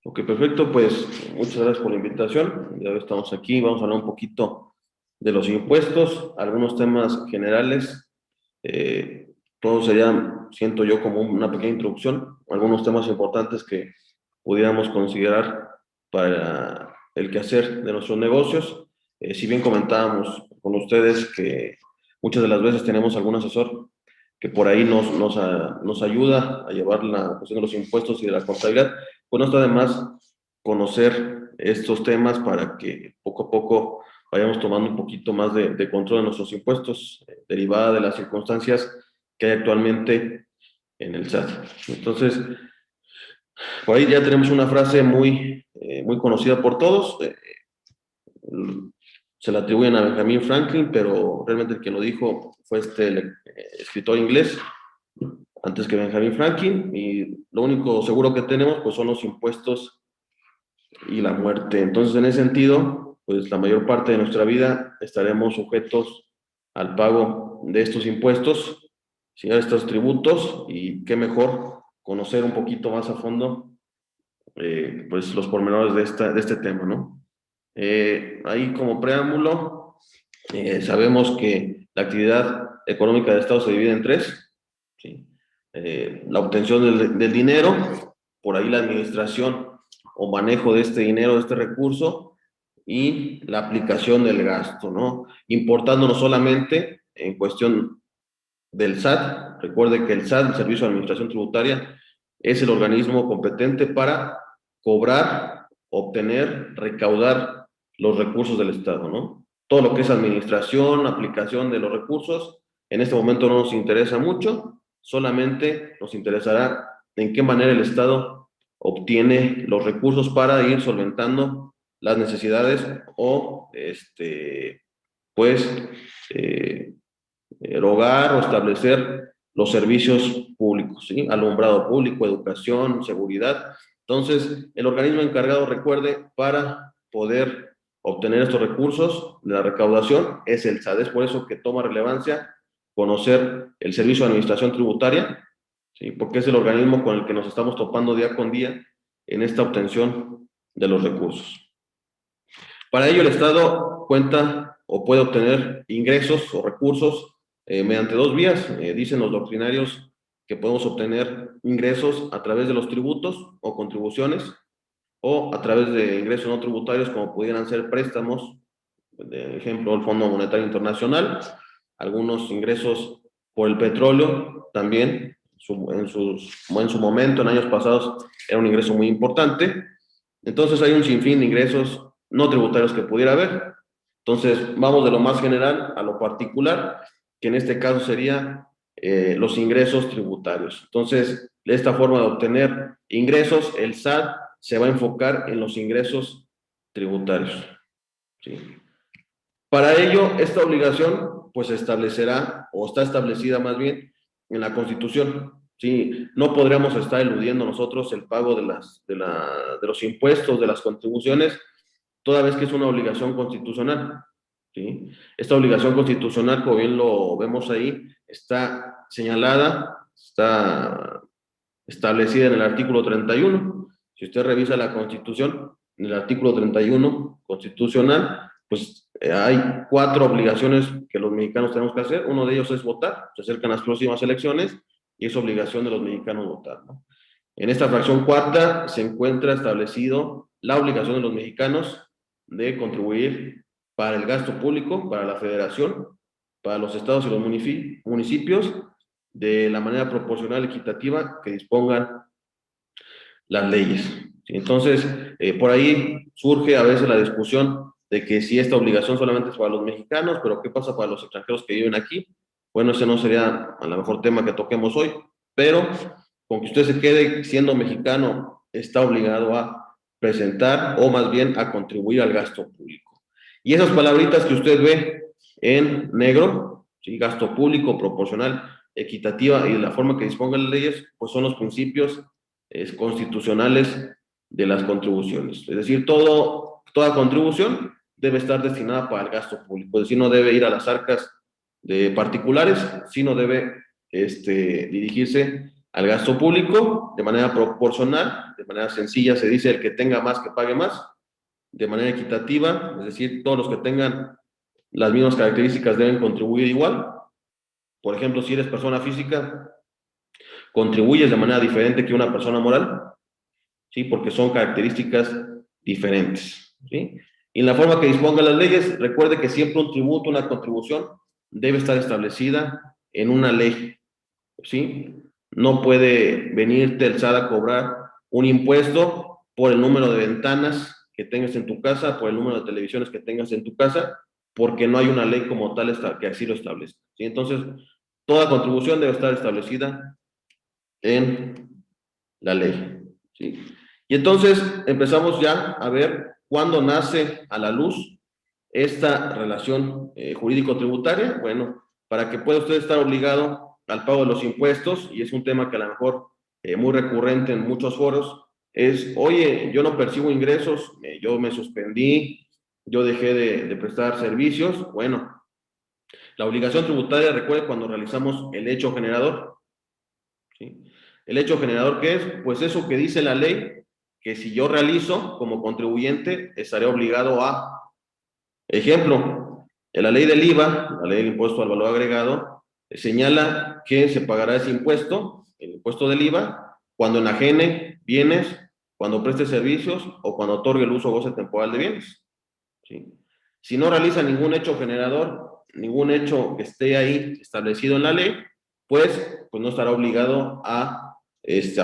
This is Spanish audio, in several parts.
Ok, perfecto, pues muchas gracias por la invitación. Ya estamos aquí, vamos a hablar un poquito de los impuestos, algunos temas generales. Todo sería, siento yo, como una pequeña introducción, algunos temas importantes que pudiéramos considerar para el quehacer de nuestros negocios. Si bien comentábamos con ustedes que muchas de las veces tenemos algún asesor que por ahí nos ayuda a llevar la cuestión de los impuestos y de la contabilidad, pues no está de más conocer estos temas para que poco a poco vayamos tomando un poquito más de control de nuestros impuestos, derivada de las circunstancias que hay actualmente en el SAT. Entonces, por ahí ya tenemos una frase muy conocida por todos, se la atribuyen a Benjamin Franklin, pero realmente el que lo dijo fue escritor inglés, antes que Benjamin Franklin, y lo único seguro que tenemos pues son los impuestos y la muerte. Entonces, en ese sentido, pues la mayor parte de nuestra vida estaremos sujetos al pago de estos impuestos, ¿sí? A estos tributos, y qué mejor conocer un poquito más a fondo pues los pormenores de este tema, ¿no? Ahí como preámbulo, sabemos que la actividad económica del Estado se divide en tres, ¿sí? La obtención del dinero, por ahí la administración o manejo de este dinero, de este recurso, y la aplicación del gasto, ¿no? Importándonos solamente en cuestión del SAT. Recuerde que el SAT, el Servicio de Administración Tributaria, es el organismo competente para cobrar, obtener, recaudar los recursos del Estado, ¿no? Todo lo que es administración, aplicación de los recursos, en este momento no nos interesa mucho, solamente nos interesará en qué manera el Estado obtiene los recursos para ir solventando las necesidades o, pues, eh, erogar o establecer los servicios públicos, ¿sí? Alumbrado público, educación, seguridad. Entonces, el organismo encargado, recuerde, para poder obtener estos recursos de la recaudación es el SAT. Es por eso que toma relevancia conocer el Servicio de Administración Tributaria, ¿sí? Porque es el organismo con el que nos estamos topando día con día en esta obtención de los recursos. Para ello, el Estado cuenta o puede obtener ingresos o recursos mediante dos vías. Dicen los doctrinarios que podemos obtener ingresos a través de los tributos o contribuciones, o a través de ingresos no tributarios, como pudieran ser préstamos, de ejemplo, el Fondo Monetario Internacional, algunos ingresos por el petróleo también, en su momento, en años pasados, era un ingreso muy importante. Entonces hay un sinfín de ingresos no tributarios que pudiera haber. Entonces vamos de lo más general a lo particular, que en este caso sería los ingresos tributarios. Entonces, de esta forma de obtener ingresos, el SAT se va a enfocar en los ingresos tributarios, ¿sí? Para ello, esta obligación pues se establecerá, o está establecida más bien, en la Constitución. Sí, no podríamos estar eludiendo nosotros el pago de los impuestos, de las contribuciones, toda vez que es una obligación constitucional, ¿sí? Esta obligación constitucional, como bien lo vemos ahí, está señalada, está establecida en el artículo 31. Si usted revisa la Constitución, en el artículo 31 constitucional, pues hay cuatro obligaciones que los mexicanos tenemos que hacer. Uno de ellos es votar. Se acercan las próximas elecciones y es obligación de los mexicanos votar, ¿no? En esta fracción cuarta se encuentra establecido la obligación de los mexicanos de contribuir para el gasto público, para la federación, para los estados y los municipios, de la manera proporcional, equitativa que dispongan las leyes. Entonces, por ahí surge a veces la discusión de que si esta obligación solamente es para los mexicanos, pero ¿qué pasa para los extranjeros que viven aquí? Bueno, ese no sería a lo mejor tema que toquemos hoy, pero con que usted se quede siendo mexicano, está obligado a presentar o más bien a contribuir al gasto público. Y esas palabritas que usted ve en negro, ¿sí? Gasto público, proporcional, equitativa y de la forma que dispongan las leyes, pues son los principios constitucionales de las contribuciones. Es decir, toda contribución debe estar destinada para el gasto público, es decir, no debe ir a las arcas de particulares, sino debe dirigirse al gasto público de manera proporcional, de manera sencilla, se dice el que tenga más que pague más, de manera equitativa, es decir, todos los que tengan las mismas características deben contribuir igual. Por ejemplo, si eres persona física, contribuyes de manera diferente que una persona moral, ¿sí? Porque son características diferentes, ¿sí? Y en la forma que dispongan las leyes, recuerde que siempre un tributo, una contribución, debe estar establecida en una ley, ¿sí? No puede venirte el SAT a cobrar un impuesto por el número de ventanas que tengas en tu casa, por el número de televisiones que tengas en tu casa, porque no hay una ley como tal que así lo establezca, ¿sí? Entonces, toda contribución debe estar establecida en la ley, ¿sí? Y entonces empezamos ya a ver cuándo nace a la luz esta relación jurídico-tributaria. Bueno, para que pueda usted estar obligado al pago de los impuestos, y es un tema que a lo mejor muy recurrente en muchos foros, es, oye, yo no percibo ingresos, yo me suspendí, yo dejé de prestar servicios. Bueno, la obligación tributaria, recuerde cuando realizamos el hecho generador, ¿sí? ¿El hecho generador qué es? Pues eso que dice la ley, que si yo realizo como contribuyente, estaré obligado a, ejemplo, en la ley del IVA, la ley del impuesto al valor agregado, señala que se pagará ese impuesto, el impuesto del IVA, cuando enajene bienes, cuando preste servicios o cuando otorgue el uso o goce temporal de bienes, ¿sí? Si no realiza ningún hecho generador, ningún hecho que esté ahí establecido en la ley, pues no estará obligado a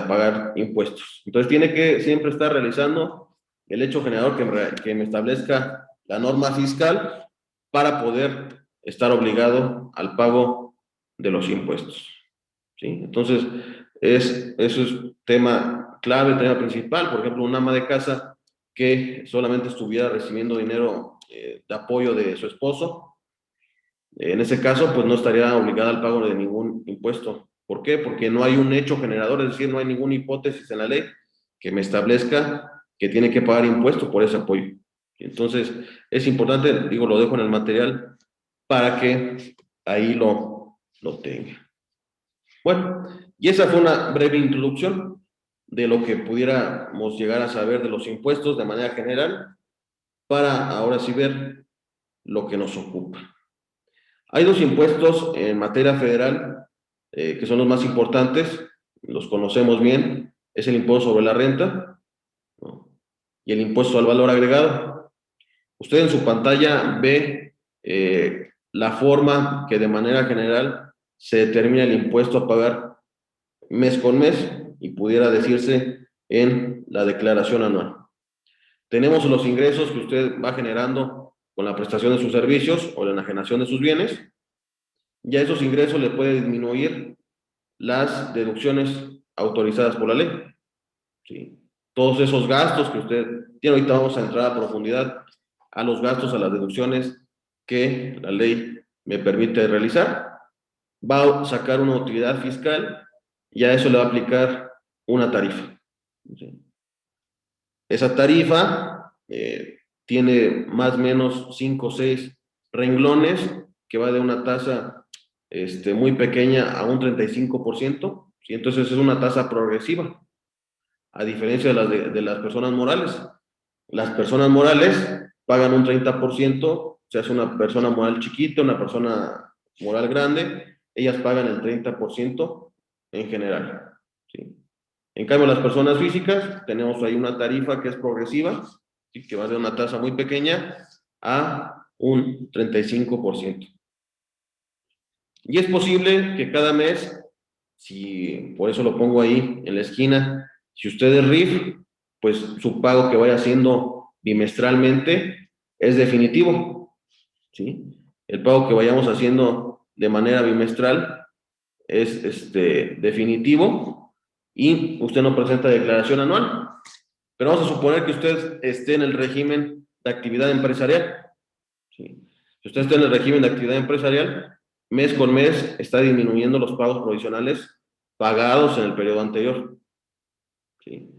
pagar impuestos. Entonces tiene que siempre estar realizando el hecho generador que me establezca la norma fiscal para poder estar obligado al pago de los impuestos, ¿sí? Entonces, eso es tema clave, tema principal. Por ejemplo, un ama de casa que solamente estuviera recibiendo dinero de apoyo de su esposo, en ese caso, pues no estaría obligada al pago de ningún impuesto. ¿Por qué? Porque no hay un hecho generador, es decir, no hay ninguna hipótesis en la ley que me establezca que tiene que pagar impuesto por ese apoyo. Entonces, es importante, digo, lo dejo en el material para que ahí lo tenga. Bueno, y esa fue una breve introducción de lo que pudiéramos llegar a saber de los impuestos de manera general, para ahora sí ver lo que nos ocupa. Hay dos impuestos en materia federal que son los más importantes, los conocemos bien, es el impuesto sobre la renta, ¿no? Y el impuesto al valor agregado. Usted en su pantalla ve la forma que de manera general se determina el impuesto a pagar mes con mes, y pudiera decirse en la declaración anual. Tenemos los ingresos que usted va generando con la prestación de sus servicios o la enajenación de sus bienes. Ya esos ingresos le puede disminuir las deducciones autorizadas por la ley, ¿sí? Todos esos gastos que usted tiene, ahorita vamos a entrar a profundidad a los gastos, a las deducciones que la ley me permite realizar. Va a sacar una utilidad fiscal y a eso le va a aplicar una tarifa, ¿sí? Esa tarifa tiene más o menos 5 o 6 renglones, que va de una tasa muy pequeña a un 35%, ¿sí? Entonces es una tasa progresiva, a diferencia de las personas morales. Las personas morales pagan un 30%, se hace una persona moral chiquita, una persona moral grande, ellas pagan el 30% en general, ¿sí? En cambio, las personas físicas, tenemos ahí una tarifa que es progresiva, ¿sí? Que va de una tasa muy pequeña a un 35%. Y es posible que cada mes, si por eso lo pongo ahí en la esquina, si usted es RIF, pues su pago que vaya haciendo bimestralmente es definitivo, ¿sí? El pago que vayamos haciendo de manera bimestral es definitivo, y usted no presenta declaración anual. Pero vamos a suponer que usted esté en el régimen de actividad empresarial, ¿sí? Si usted está en el régimen de actividad empresarial, mes con mes está disminuyendo los pagos provisionales pagados en el periodo anterior, ¿sí?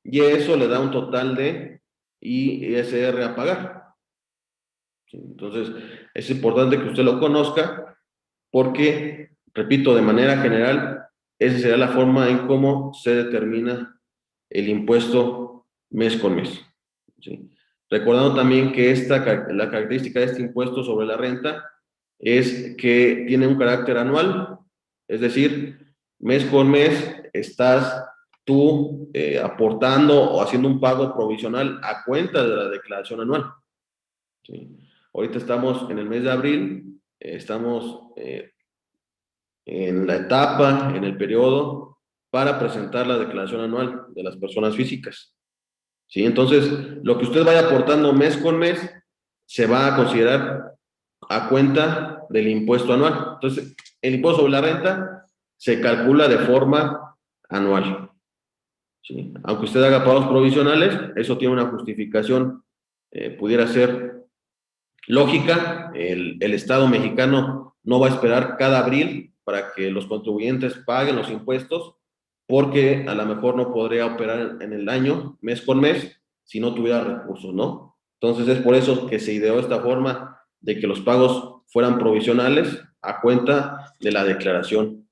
Y eso le da un total de ISR a pagar, ¿sí? Entonces, es importante que usted lo conozca porque, repito, de manera general, esa sería la forma en cómo se determina el impuesto mes con mes. ¿Sí? Recordando también que la característica de este impuesto sobre la renta es que tiene un carácter anual, es decir, mes con mes estás tú aportando o haciendo un pago provisional a cuenta de la declaración anual. ¿Sí? Ahorita estamos en el mes de abril, estamos en la etapa, en el periodo para presentar la declaración anual de las personas físicas. ¿Sí? Entonces, lo que usted vaya aportando mes con mes se va a considerar a cuenta del impuesto anual. Entonces, el impuesto sobre la renta se calcula de forma anual. ¿Sí? Aunque usted haga pagos provisionales, eso tiene una justificación, pudiera ser lógica. El Estado mexicano no va a esperar cada abril para que los contribuyentes paguen los impuestos, porque a lo mejor no podría operar en el año, mes con mes, si no tuviera recursos, ¿no? Entonces es por eso que se ideó esta forma de que los pagos fueran provisionales a cuenta de la declaración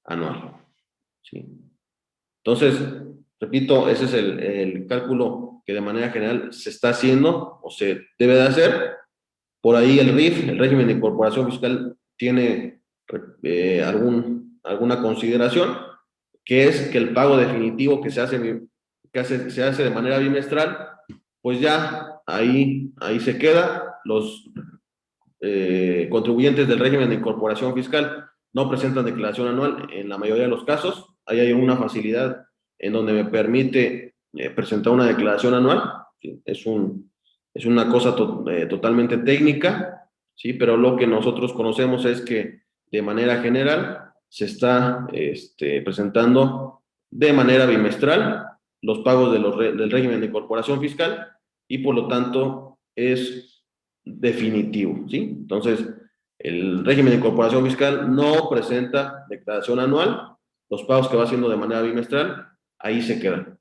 anual. ¿Sí? Entonces, repito, ese es el cálculo que de manera general se está haciendo o se debe de hacer. Por ahí el RIF, el régimen de incorporación fiscal, tiene alguna consideración, que es que el pago definitivo que se hace de manera bimestral, pues ya ahí se queda. Los contribuyentes del régimen de incorporación fiscal no presentan declaración anual en la mayoría de los casos. Ahí hay una facilidad en donde me permite presentar una declaración anual. ¿Sí? Es una cosa totalmente técnica, ¿sí? Pero lo que nosotros conocemos es que de manera general se está presentando de manera bimestral los pagos del régimen de incorporación fiscal, y por lo tanto es definitivo, ¿sí? Entonces, el régimen de incorporación fiscal no presenta declaración anual, los pagos que va haciendo de manera bimestral, ahí se quedan.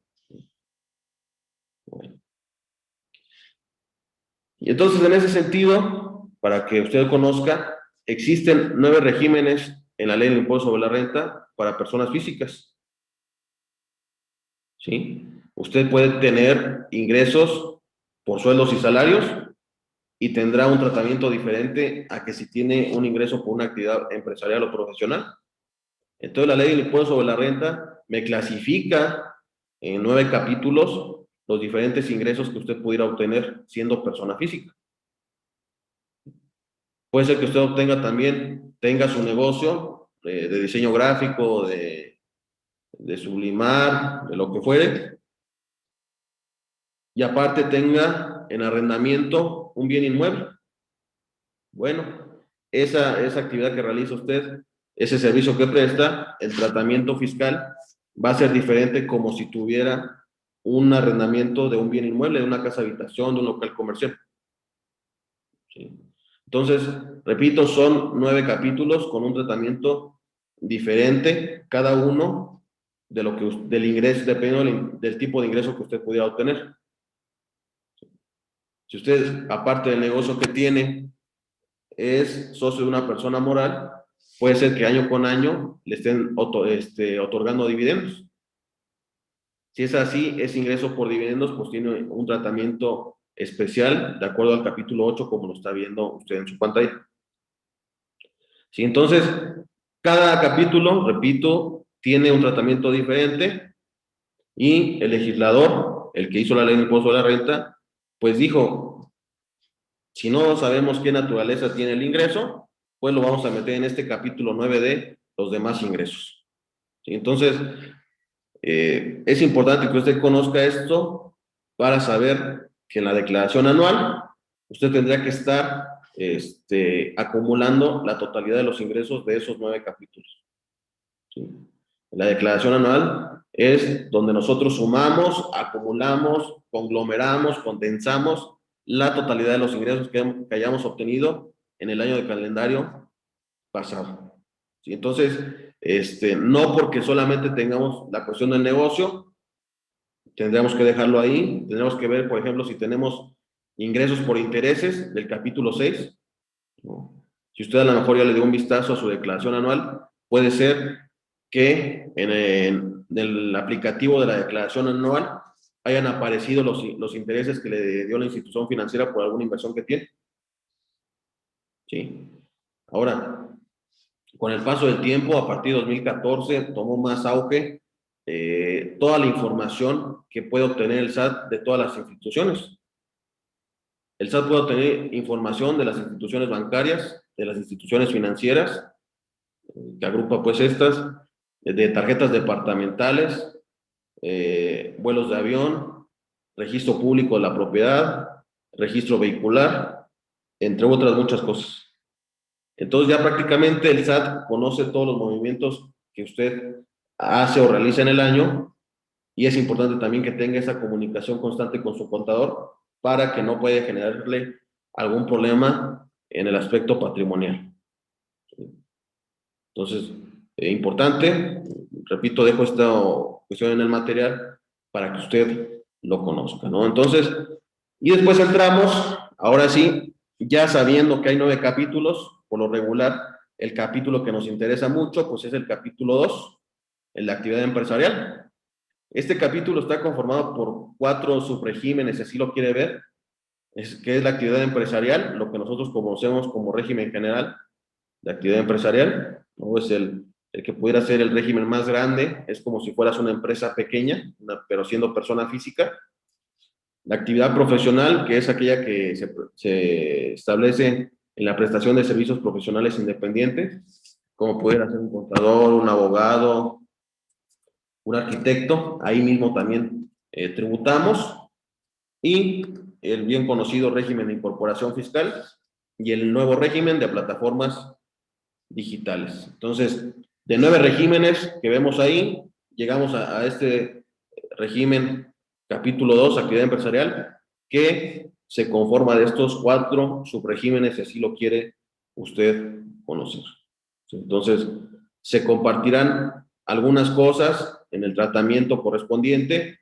Y entonces, en ese sentido, para que usted conozca, existen 9 regímenes en la ley del impuesto sobre la renta para personas físicas, ¿sí? Usted puede tener ingresos por sueldos y salarios, y tendrá un tratamiento diferente a que si tiene un ingreso por una actividad empresarial o profesional. Entonces, la ley del impuesto sobre la renta me clasifica en 9 capítulos los diferentes ingresos que usted pudiera obtener siendo persona física. Puede ser que usted tenga su negocio de diseño gráfico, de sublimar, de lo que fuere, y aparte tenga en arrendamiento un bien inmueble. Bueno, esa actividad que realiza usted, ese servicio que presta, el tratamiento fiscal va a ser diferente como si tuviera un arrendamiento de un bien inmueble, de una casa habitación, de un local comercial. ¿Sí? Entonces, repito, son 9 capítulos con un tratamiento diferente, cada uno del ingreso, dependiendo del tipo de ingreso que usted pudiera obtener. Si usted, aparte del negocio que tiene, es socio de una persona moral, puede ser que año con año le estén otorgando dividendos. Si es así, ese ingreso por dividendos pues tiene un tratamiento especial de acuerdo al capítulo 8, como lo está viendo usted en su pantalla. ¿Sí? Entonces, cada capítulo, repito, tiene un tratamiento diferente, y el legislador, el que hizo la ley de impuesto a la renta, pues dijo, si no sabemos qué naturaleza tiene el ingreso, pues lo vamos a meter en este capítulo 9 de los demás ingresos. ¿Sí? Entonces, es importante que usted conozca esto para saber que en la declaración anual usted tendría que estar acumulando la totalidad de los ingresos de esos 9 capítulos. ¿Sí? La declaración anual es donde nosotros sumamos, acumulamos, conglomeramos, condensamos la totalidad de los ingresos que hayamos obtenido en el año de calendario pasado. ¿Sí? Entonces, no porque solamente tengamos la cuestión del negocio, tendríamos que dejarlo ahí. Tendríamos que ver, por ejemplo, si tenemos ingresos por intereses del capítulo 6, ¿no? Si usted a lo mejor ya le dio un vistazo a su declaración anual, puede ser que en el aplicativo de la declaración anual hayan aparecido los intereses que le dio la institución financiera por alguna inversión que tiene. ¿Sí? Ahora, con el paso del tiempo, a partir de 2014, tomó más auge toda la información que puede obtener el SAT de todas las instituciones. El SAT puede obtener información de las instituciones bancarias, de las instituciones financieras, que agrupa pues estas, de tarjetas departamentales, vuelos de avión, registro público de la propiedad, registro vehicular, entre otras muchas cosas. Entonces ya prácticamente el SAT conoce todos los movimientos que usted hace o realiza en el año, y es importante también que tenga esa comunicación constante con su contador para que no pueda generarle algún problema en el aspecto patrimonial. Entonces, importante, repito, dejo esta cuestión en el material para que usted lo conozca, ¿no? Entonces, y después entramos, ahora sí, ya sabiendo que hay 9 capítulos, por lo regular, el capítulo que nos interesa mucho, pues es el capítulo 2, el de actividad empresarial. Este capítulo está conformado por 4 subregímenes, si así lo quiere ver, que es la actividad empresarial, lo que nosotros conocemos como régimen general de actividad empresarial, ¿no? Es el que pudiera ser el régimen más grande, es como si fueras una empresa pequeña, pero siendo persona física. La actividad profesional, que es aquella que se establece en la prestación de servicios profesionales independientes, como pudiera ser un contador, un abogado, un arquitecto, ahí mismo también tributamos, y el bien conocido régimen de incorporación fiscal y el nuevo régimen de plataformas digitales. Entonces, de 9 regímenes que vemos ahí, llegamos a este régimen capítulo 2, actividad empresarial, que se conforma de estos 4 subregímenes, si así lo quiere usted conocer. Entonces, se compartirán algunas cosas en el tratamiento correspondiente,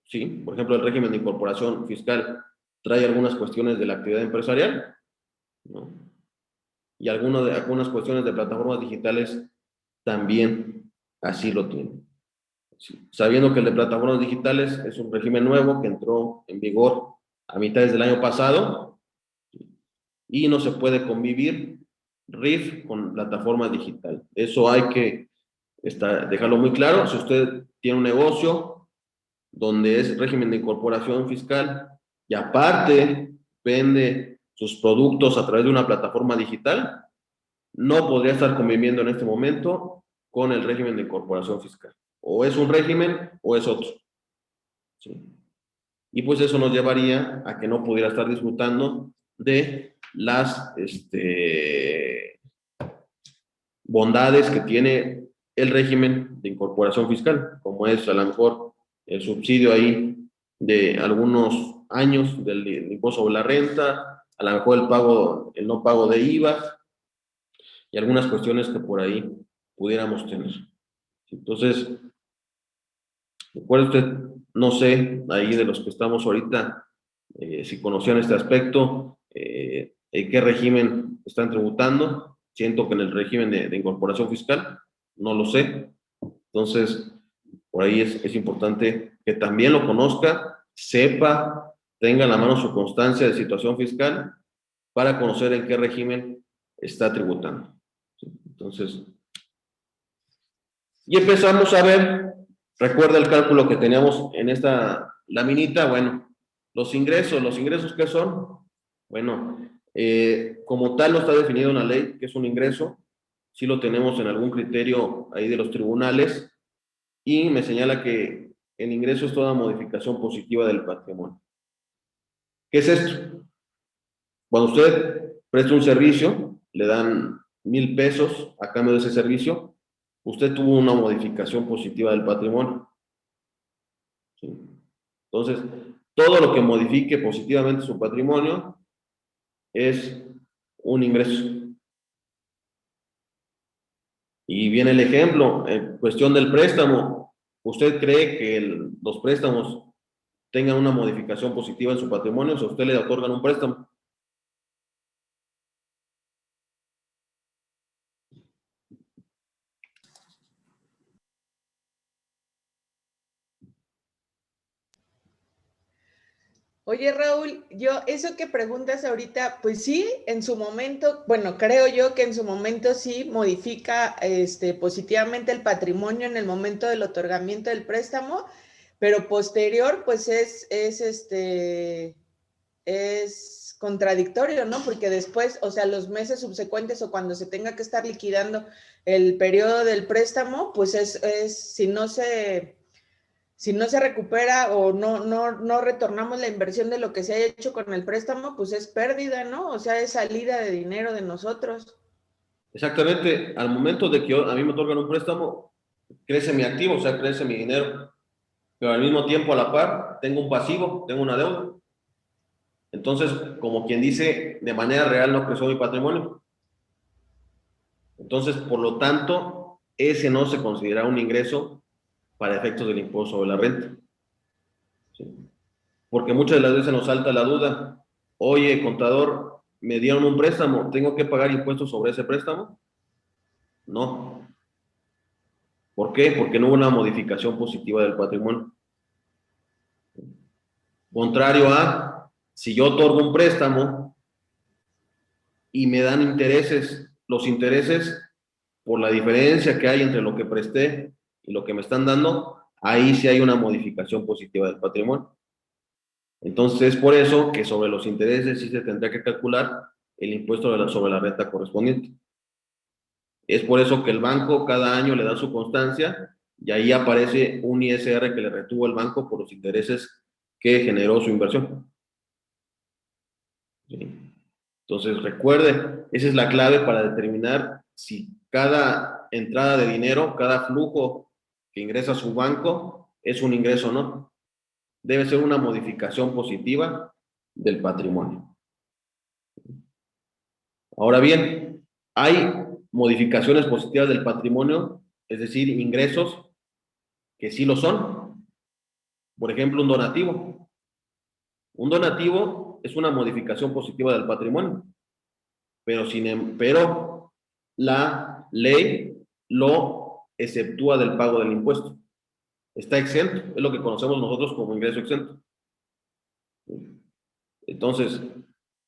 ¿sí? Por ejemplo, el régimen de incorporación fiscal trae algunas cuestiones de la actividad empresarial, ¿no? Y algunas cuestiones de plataformas digitales también así lo tienen. Sí. Sabiendo que el de plataformas digitales es un régimen nuevo que entró en vigor a mitades del año pasado y no se puede convivir RIF con plataforma digital. Eso hay que dejarlo muy claro. Si usted tiene un negocio donde es régimen de incorporación fiscal y aparte vende sus productos a través de una plataforma digital, no podría estar conviviendo en este momento con el régimen de incorporación fiscal. O es un régimen o es otro. ¿Sí? Y pues eso nos llevaría a que no pudiera estar disfrutando de las bondades que tiene el régimen de incorporación fiscal, como es a lo mejor el subsidio ahí de algunos años del impuesto sobre la renta, a lo mejor el no pago de IVA, y algunas cuestiones que por ahí pudiéramos tener. Entonces, recuerde usted, no sé, ahí de los que estamos ahorita, si conocían este aspecto, en qué régimen están tributando. Siento que en el régimen de incorporación fiscal, no lo sé. Entonces, por ahí es importante que también lo conozca, sepa, tenga en la mano su constancia de situación fiscal para conocer en qué régimen está tributando. Entonces, y empezamos a ver, recuerda el cálculo que teníamos en esta laminita, bueno, los ingresos ¿qué son? Bueno, como tal no está definido en la ley que es un ingreso, sí lo tenemos en algún criterio ahí de los tribunales, y me señala que el ingreso es toda modificación positiva del patrimonio. ¿Qué es esto? Cuando usted presta un servicio, le dan 1,000 pesos a cambio de ese servicio, usted tuvo una modificación positiva del patrimonio. ¿Sí? Entonces, todo lo que modifique positivamente su patrimonio es un ingreso. Y viene el ejemplo, en cuestión del préstamo. ¿Usted cree que los préstamos tengan una modificación positiva en su patrimonio si a usted le otorgan un préstamo? Oye, Raúl, eso que preguntas ahorita, pues sí, en su momento, bueno, creo yo que en su momento sí modifica positivamente el patrimonio en el momento del otorgamiento del préstamo, pero posterior, pues es contradictorio, ¿no? Porque después, o sea, los meses subsecuentes o cuando se tenga que estar liquidando el periodo del préstamo, pues si no se recupera o no retornamos la inversión de lo que se haya hecho con el préstamo, pues es pérdida, ¿no? O sea, es salida de dinero de nosotros. Exactamente, al momento de que a mí me otorgan un préstamo, crece mi activo, o sea, crece mi dinero, pero al mismo tiempo a la par tengo un pasivo, tengo una deuda. Entonces, como quien dice, de manera real no creció mi patrimonio. Entonces, por lo tanto, ese no se considera un ingreso para efectos del impuesto sobre la renta. ¿Sí? Porque muchas de las veces nos salta la duda, oye, contador, me dieron un préstamo, ¿tengo que pagar impuestos sobre ese préstamo? No. ¿Por qué? Porque no hubo una modificación positiva del patrimonio. Contrario a, si yo otorgo un préstamo y me dan intereses, los intereses por la diferencia que hay entre lo que presté y lo que me están dando, ahí sí hay una modificación positiva del patrimonio. Entonces es por eso que sobre los intereses sí se tendría que calcular el impuesto sobre la renta correspondiente. Es por eso que el banco cada año le da su constancia y ahí aparece un ISR que le retuvo el banco por los intereses que generó su inversión. ¿Sí? Entonces recuerde, esa es la clave para determinar si cada entrada de dinero, cada flujo que ingresa a su banco es un ingreso o no. Debe ser una modificación positiva del patrimonio. Ahora bien, hay modificaciones positivas del patrimonio, es decir, ingresos que sí lo son. Por ejemplo, un donativo. Un donativo es una modificación positiva del patrimonio, pero la ley lo exceptúa del pago del impuesto. Está exento, es lo que conocemos nosotros como ingreso exento. Entonces,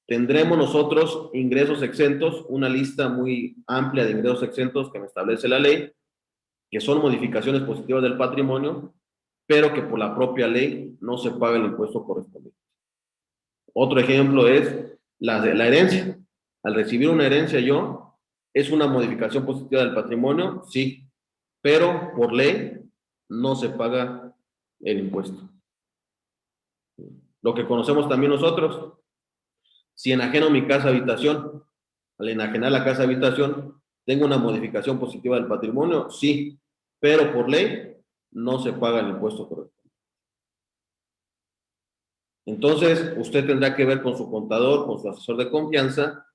tendremos nosotros ingresos exentos, una lista muy amplia de ingresos exentos que me establece la ley, que son modificaciones positivas del patrimonio, pero que por la propia ley no se paga el impuesto correspondiente. Otro ejemplo es la herencia. Al recibir una herencia yo, ¿es una modificación positiva del patrimonio? Sí, pero por ley no se paga el impuesto. Lo que conocemos también nosotros, si enajeno mi casa habitación, al enajenar la casa habitación, ¿tengo una modificación positiva del patrimonio? Sí, pero por ley no se paga el impuesto correspondiente. Entonces, usted tendrá que ver con su contador, con su asesor de confianza,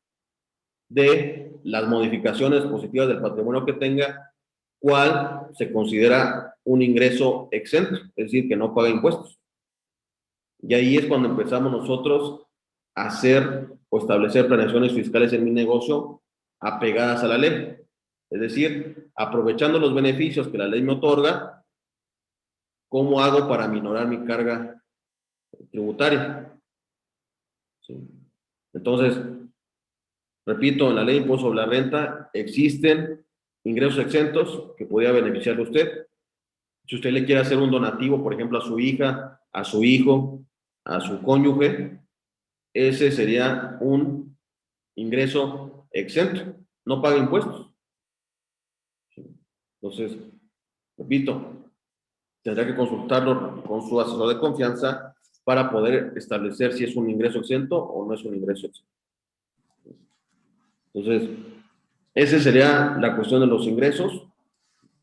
de las modificaciones positivas del patrimonio que tenga, cuál se considera un ingreso exento, es decir, que no paga impuestos. Y ahí es cuando empezamos nosotros a hacer o establecer planeaciones fiscales en mi negocio apegadas a la ley. Es decir, aprovechando los beneficios que la ley me otorga, ¿cómo hago para minorar mi carga tributaria? ¿Sí? Entonces, repito, en la ley de impuesto sobre la renta existen ingresos exentos que podría beneficiarle a usted. Si usted le quiere hacer un donativo, por ejemplo, a su hija, a su hijo, a su cónyuge, ese sería un ingreso exento, no paga impuestos. Entonces, repito, tendrá que consultarlo con su asesor de confianza para poder establecer si es un ingreso exento o no es un ingreso exento. Entonces, esa sería la cuestión de los ingresos.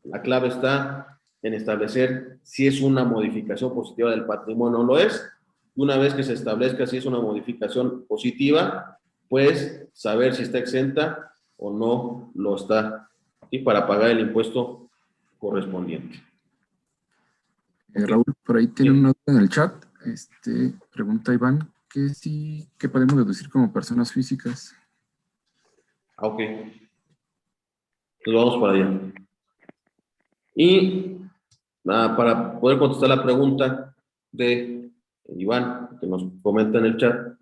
La clave está en establecer si es una modificación positiva del patrimonio o lo es. Una vez que se establezca si es una modificación positiva, pues saber si está exenta o no lo está, y para pagar el impuesto correspondiente. Okay. Raúl, por ahí tiene una nota en el chat. Pregunta Iván ¿qué podemos deducir como personas físicas? Ok. Entonces vamos para allá. Y para poder contestar la pregunta de Iván, que nos comenta en el chat,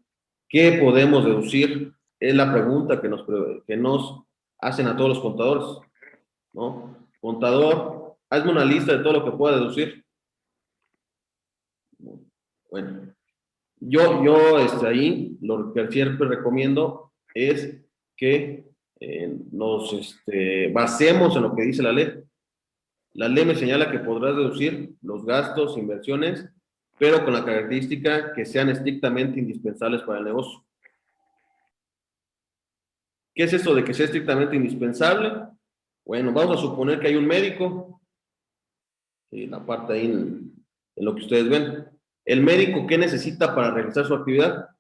¿qué podemos deducir? Es la pregunta que nos hacen a todos los contadores, ¿no? Contador, hazme una lista de todo lo que pueda deducir. Bueno, yo ahí lo que siempre recomiendo es que nos basemos en lo que dice la ley. La ley me señala que podrás deducir los gastos, inversiones, pero con la característica que sean estrictamente indispensables para el negocio. ¿Qué es eso de que sea estrictamente indispensable? Bueno, vamos a suponer que hay un médico, en la parte ahí en lo que ustedes ven. ¿El médico qué necesita para realizar su actividad?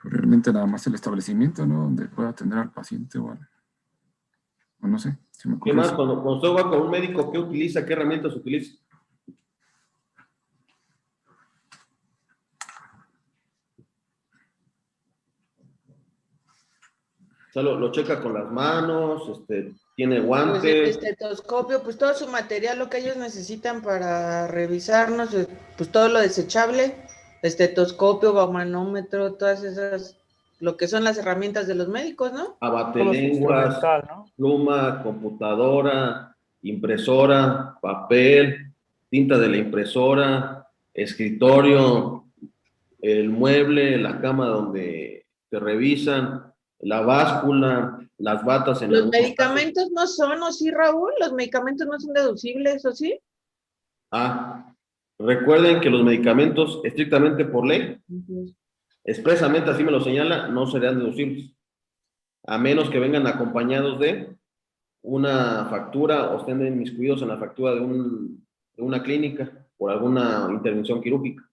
Realmente nada más el establecimiento, ¿no? Donde pueda atender al paciente o no sé, se me ¿Qué ocurre más? eso. Cuando usted va con un médico, ¿qué utiliza? ¿Qué herramientas utiliza? O sea, lo checa con las manos, tiene Pues guantes. el estetoscopio, pues todo su material, lo que ellos necesitan para revisarnos, pues todo lo desechable, estetoscopio, baumanómetro, todas esas, lo que son las herramientas de los médicos, ¿no? Abatelenguas, ¿no? Pluma, computadora, impresora, papel, tinta de la impresora, escritorio, el mueble, la cama donde te revisan, la báscula, las batas en Los algunos medicamentos no son, ¿o sí, Raúl? Los medicamentos no son deducibles, ¿o sí? Recuerden que los medicamentos, estrictamente por ley, expresamente así me lo señala, no serán deducibles, a menos que vengan acompañados de una factura o estén inmiscuidos en la factura de una clínica por alguna intervención quirúrgica.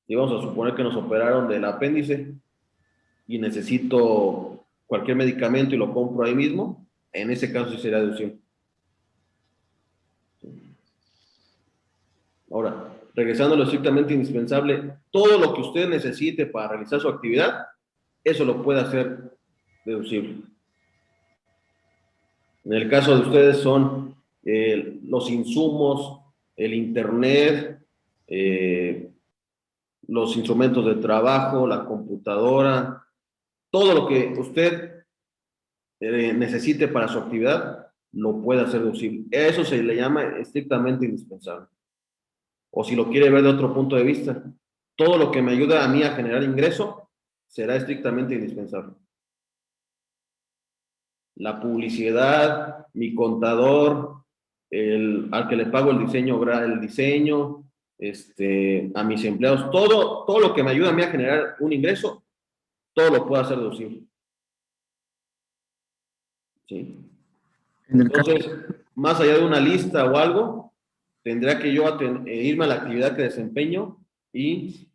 Y vamos a suponer que nos operaron del apéndice y necesito cualquier medicamento y lo compro ahí mismo, en ese caso sí será deducible. Ahora, regresando a lo estrictamente indispensable, todo lo que usted necesite para realizar su actividad, eso lo puede hacer deducible. En el caso de ustedes son los insumos, el internet, los instrumentos de trabajo, la computadora, todo lo que usted necesite para su actividad, lo puede hacer deducible. Eso se le llama estrictamente indispensable. O si lo quiere ver de otro punto de vista, todo lo que me ayuda a mí a generar ingreso será estrictamente indispensable. La publicidad, mi contador, al que le pago el diseño, a mis empleados, todo lo que me ayuda a mí a generar un ingreso, todo lo puedo hacer deducible. ¿Sí? Entonces, más allá de una lista o algo, tendría que yo irme a la actividad que desempeño y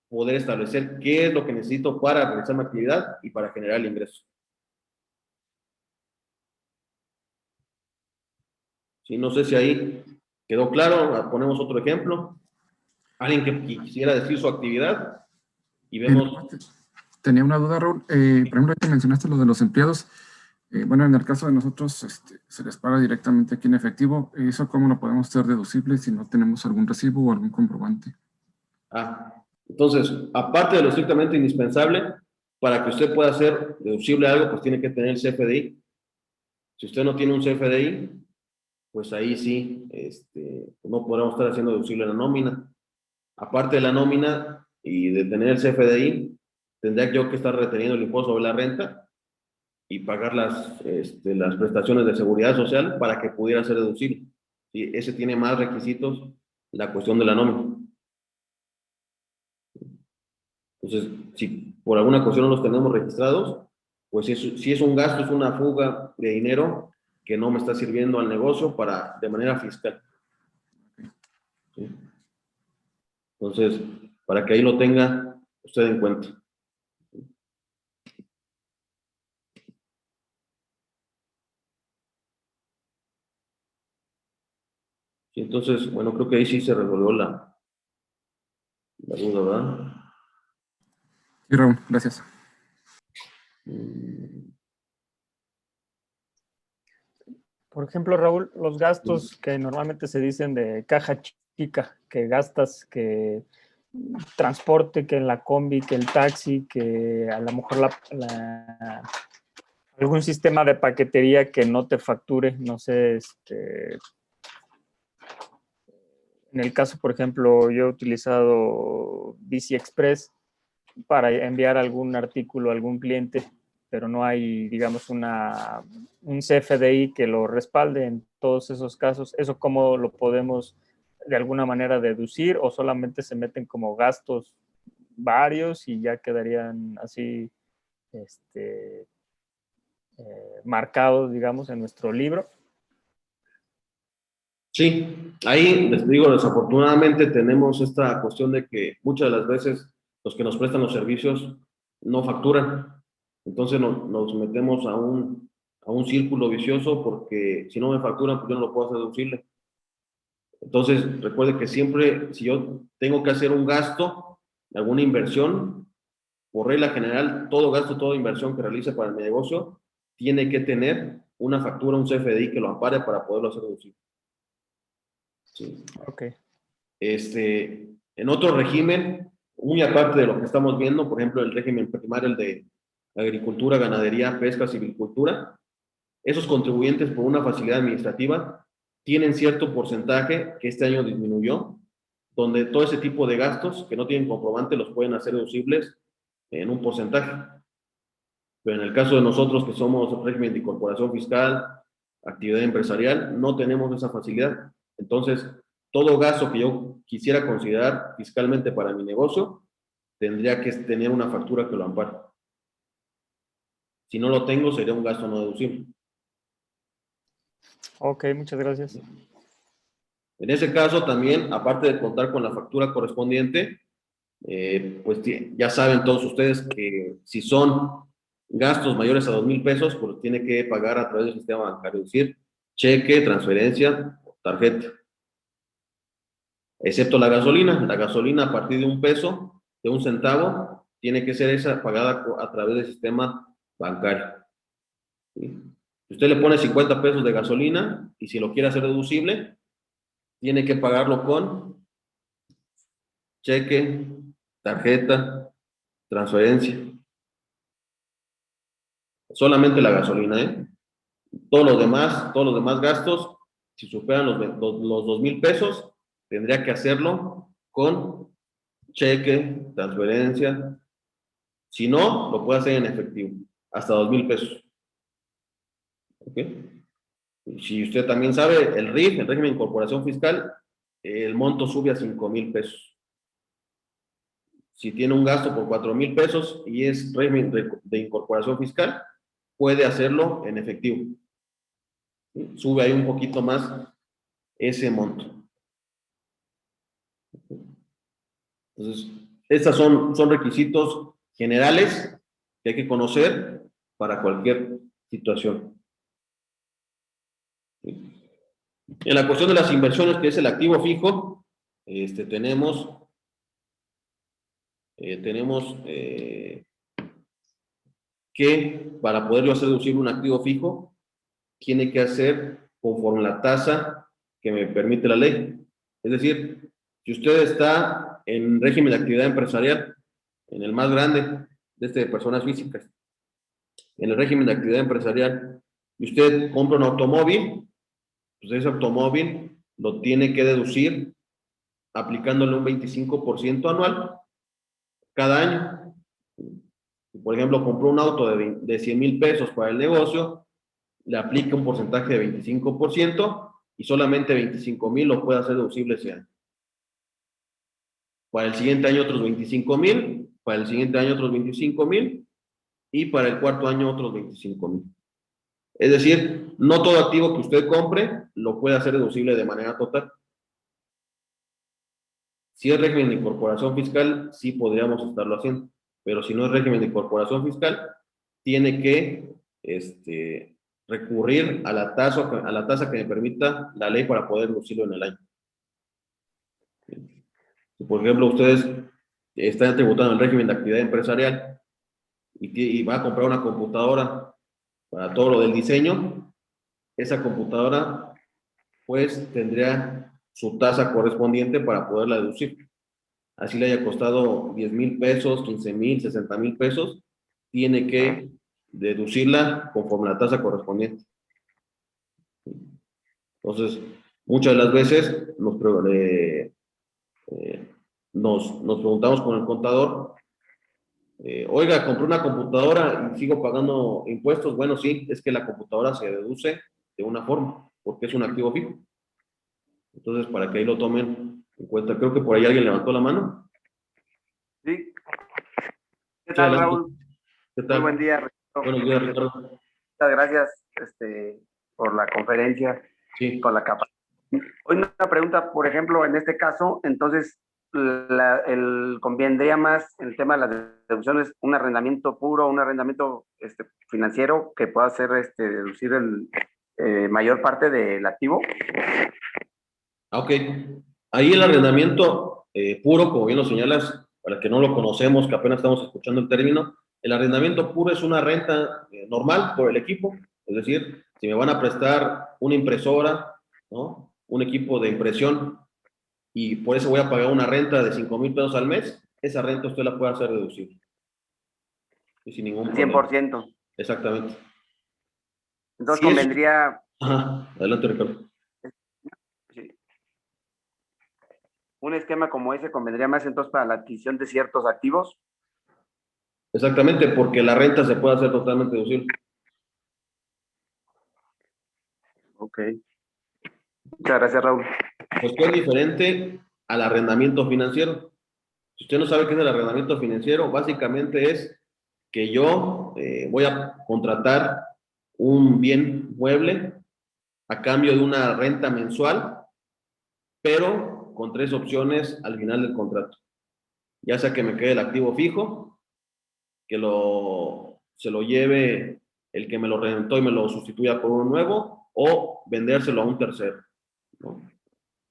poder establecer qué es lo que necesito para realizar mi actividad y para generar el ingreso. ¿Sí? No sé si ahí quedó claro. Ponemos otro ejemplo. Alguien que quisiera decir su actividad y vemos... Tenía una duda, Raúl. Por ejemplo, que mencionaste lo de los empleados. Bueno, en el caso de nosotros, se les paga directamente aquí en efectivo. ¿Eso cómo lo podemos hacer deducible si no tenemos algún recibo o algún comprobante? Entonces, aparte de lo estrictamente indispensable, para que usted pueda hacer deducible algo, pues tiene que tener el CFDI. Si usted no tiene un CFDI, pues ahí sí, no podremos estar haciendo deducible la nómina. Aparte de la nómina y de tener el CFDI, tendría yo que estar reteniendo el impuesto sobre la renta y pagar las prestaciones de seguridad social para que pudiera ser deducible. ¿Sí? Ese tiene más requisitos, la cuestión de la nómina. Entonces, si por alguna cuestión no los tenemos registrados, pues si es un gasto, es una fuga de dinero que no me está sirviendo al negocio de manera fiscal. ¿Sí? Entonces, para que ahí lo tenga usted en cuenta. Sí, entonces, bueno, creo que ahí sí se resolvió la duda, ¿verdad? Sí, Raúl, gracias. Por ejemplo, Raúl, los gastos que normalmente se dicen de caja chica, que gastas, que transporte, que en la combi, que el taxi, que a lo mejor algún sistema de paquetería que no te facture, no sé, en el caso, por ejemplo, yo he utilizado Bici Express para enviar algún artículo a algún cliente, pero no hay, digamos, un CFDI que lo respalde en todos esos casos. ¿Eso cómo lo podemos de alguna manera deducir o solamente se meten como gastos varios y ya quedarían así marcados, digamos, en nuestro libro? Sí, ahí les digo, desafortunadamente tenemos esta cuestión de que muchas de las veces los que nos prestan los servicios no facturan. Entonces nos metemos a un círculo vicioso porque si no me facturan, pues yo no lo puedo hacer deducible. Entonces, recuerde que siempre, si yo tengo que hacer un gasto, alguna inversión, por regla general, todo gasto, toda inversión que realice para mi negocio, tiene que tener una factura, un CFDI que lo ampare para poderlo hacer deducible. Sí. Ok. En otro régimen, muy aparte de lo que estamos viendo, por ejemplo, el régimen primario, el de agricultura, ganadería, pesca, silvicultura, esos contribuyentes por una facilidad administrativa tienen cierto porcentaje que este año disminuyó, donde todo ese tipo de gastos que no tienen comprobante los pueden hacer deducibles en un porcentaje. Pero en el caso de nosotros que somos régimen de incorporación fiscal, actividad empresarial, no tenemos esa facilidad. Entonces, todo gasto que yo quisiera considerar fiscalmente para mi negocio, tendría que tener una factura que lo ampare. Si no lo tengo, sería un gasto no deducible. Ok, muchas gracias. En ese caso también, aparte de contar con la factura correspondiente, pues ya saben todos ustedes que si son gastos mayores a 2,000 pesos, pues tiene que pagar a través del sistema bancario, es decir, cheque, transferencia, tarjeta. Excepto la gasolina. La gasolina a partir de 1 peso, de 1 centavo, tiene que ser esa pagada a través del sistema bancario. ¿Sí? Si usted le pone 50 pesos de gasolina y si lo quiere hacer deducible, tiene que pagarlo con cheque, tarjeta, transferencia. Solamente la gasolina, ¿eh? Todos los demás gastos, si superan los 2,000 pesos, tendría que hacerlo con cheque, transferencia. Si no, lo puede hacer en efectivo, hasta 2,000 pesos. ¿Okay? Si usted también sabe, el RIF, el régimen de incorporación fiscal, el monto sube a 5,000 pesos. Si tiene un gasto por 4,000 pesos y es régimen de incorporación fiscal, puede hacerlo en efectivo. ¿Sí? Sube ahí un poquito más ese monto. Entonces, estos son requisitos generales que hay que conocer para cualquier situación. En la cuestión de las inversiones, que es el activo fijo, tenemos que para poderlo hacer deducir un activo fijo, tiene que hacer conforme la tasa que me permite la ley. Es decir, si usted está en régimen de actividad empresarial, en el más grande de personas físicas, en el régimen de actividad empresarial, y usted compra un automóvil, pues ese automóvil lo tiene que deducir aplicándole un 25% anual cada año. Por ejemplo, compró un auto de 100,000 pesos para el negocio, le aplica un porcentaje de 25% y solamente 25,000 lo puede hacer deducible ese año. Para el siguiente año otros 25,000, para el siguiente año otros 25,000 y para el cuarto año otros 25,000. Es decir, no todo activo que usted compre lo puede hacer deducible de manera total. Si es régimen de incorporación fiscal, sí podríamos estarlo haciendo, pero si no es régimen de incorporación fiscal, tiene que recurrir a la tasa que me permita la ley para poder deducirlo en el año. Si, por ejemplo, ustedes están tributando el régimen de actividad empresarial y va a comprar una computadora para todo lo del diseño, esa computadora pues tendría su tasa correspondiente para poderla deducir. Así le haya costado 10,000 pesos, 15,000, 60,000 pesos, tiene que deducirla conforme a la tasa correspondiente. Entonces, muchas de las veces nos preguntamos con el contador, oiga, compré una computadora y sigo pagando impuestos. Bueno, sí, es que la computadora se deduce de una forma, porque es un activo fijo. Entonces, para que ahí lo tomen en cuenta. Creo que por ahí alguien levantó la mano. Sí. ¿Qué Sí, tal, adelante. Raúl? ¿Qué tal? Muy buen día, Ricardo. Buenos días, Ricardo. Muchas gracias por la conferencia, Sí. por la capa. Hoy una pregunta, por ejemplo, en este caso, entonces, convendría más el tema de las deducciones, un arrendamiento puro, un arrendamiento financiero que pueda hacer deducir mayor parte del activo. Ok. Ahí el arrendamiento puro, como bien lo señalas, para que no lo conocemos, que apenas estamos escuchando el término, el arrendamiento puro es una renta normal por el equipo. Es decir, si me van a prestar una impresora, ¿no? Un equipo de impresión, y por eso voy a pagar una renta de 5,000 pesos al mes, esa renta usted la puede hacer deducible. Y sin ningún problema. 100%. Exactamente. Entonces Si convendría... Ajá, adelante, Ricardo. Sí. Un esquema como ese convendría más entonces para la adquisición de ciertos activos. Exactamente, porque la renta se puede hacer totalmente deducible. Ok. Muchas gracias, Raúl. Cuestión diferente al arrendamiento financiero. Si usted no sabe qué es el arrendamiento financiero, básicamente es que yo voy a contratar un bien mueble a cambio de una renta mensual, pero con 3 opciones al final del contrato. Ya sea que me quede el activo fijo, que se lo lleve el que me lo rentó y me lo sustituya por uno nuevo, o vendérselo a un tercero, ¿no?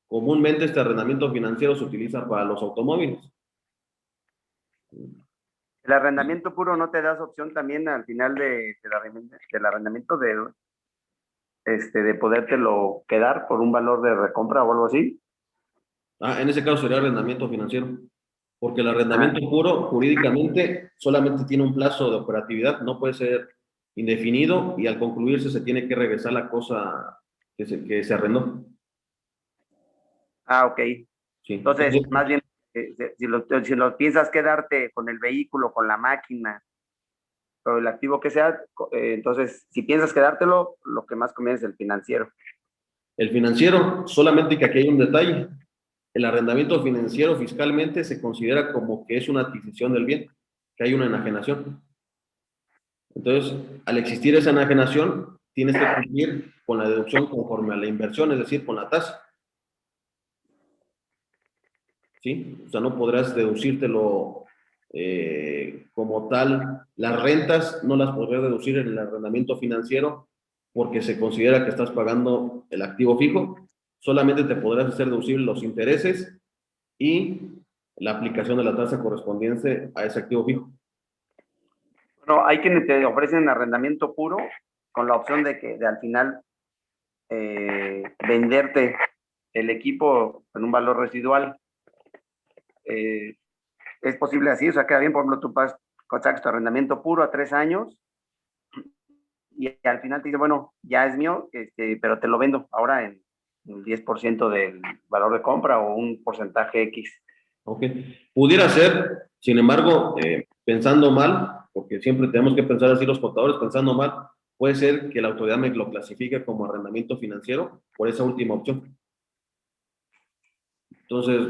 Comúnmente este arrendamiento financiero se utiliza para los automóviles. El arrendamiento puro no te das opción también al final del arrendamiento de podértelo quedar por un valor de recompra o algo así. En ese caso sería arrendamiento financiero, porque el arrendamiento puro jurídicamente solamente tiene un plazo de operatividad, no puede ser indefinido, y al concluirse se tiene que regresar la cosa que se arrendó. Ok. Sí. Entonces, más bien, si lo piensas quedarte con el vehículo, con la máquina, o el activo que sea, entonces, si piensas quedártelo, lo que más conviene es el financiero. El financiero, solamente que aquí hay un detalle. El arrendamiento financiero fiscalmente se considera como que es una adquisición del bien, que hay una enajenación. Entonces, al existir esa enajenación, tienes que cumplir con la deducción conforme a la inversión, es decir, con la tasa. ¿Sí? O sea, no podrás deducírtelo como tal. Las rentas no las podrás deducir en el arrendamiento financiero porque se considera que estás pagando el activo fijo. Solamente te podrás hacer deducir los intereses y la aplicación de la tasa correspondiente a ese activo fijo. No, hay quienes te ofrecen arrendamiento puro con la opción de al final venderte el equipo en un valor residual. Es posible así, o sea, queda bien, por ejemplo, tú sacas tu arrendamiento puro a 3 años y al final te dice, bueno, ya es mío, pero te lo vendo ahora en el 10% del valor de compra o un porcentaje X. Ok, pudiera ser, sin embargo, pensando mal, porque siempre tenemos que pensar así los contadores, pensando mal, puede ser que la autoridad me lo clasifique como arrendamiento financiero por esa última opción. Entonces,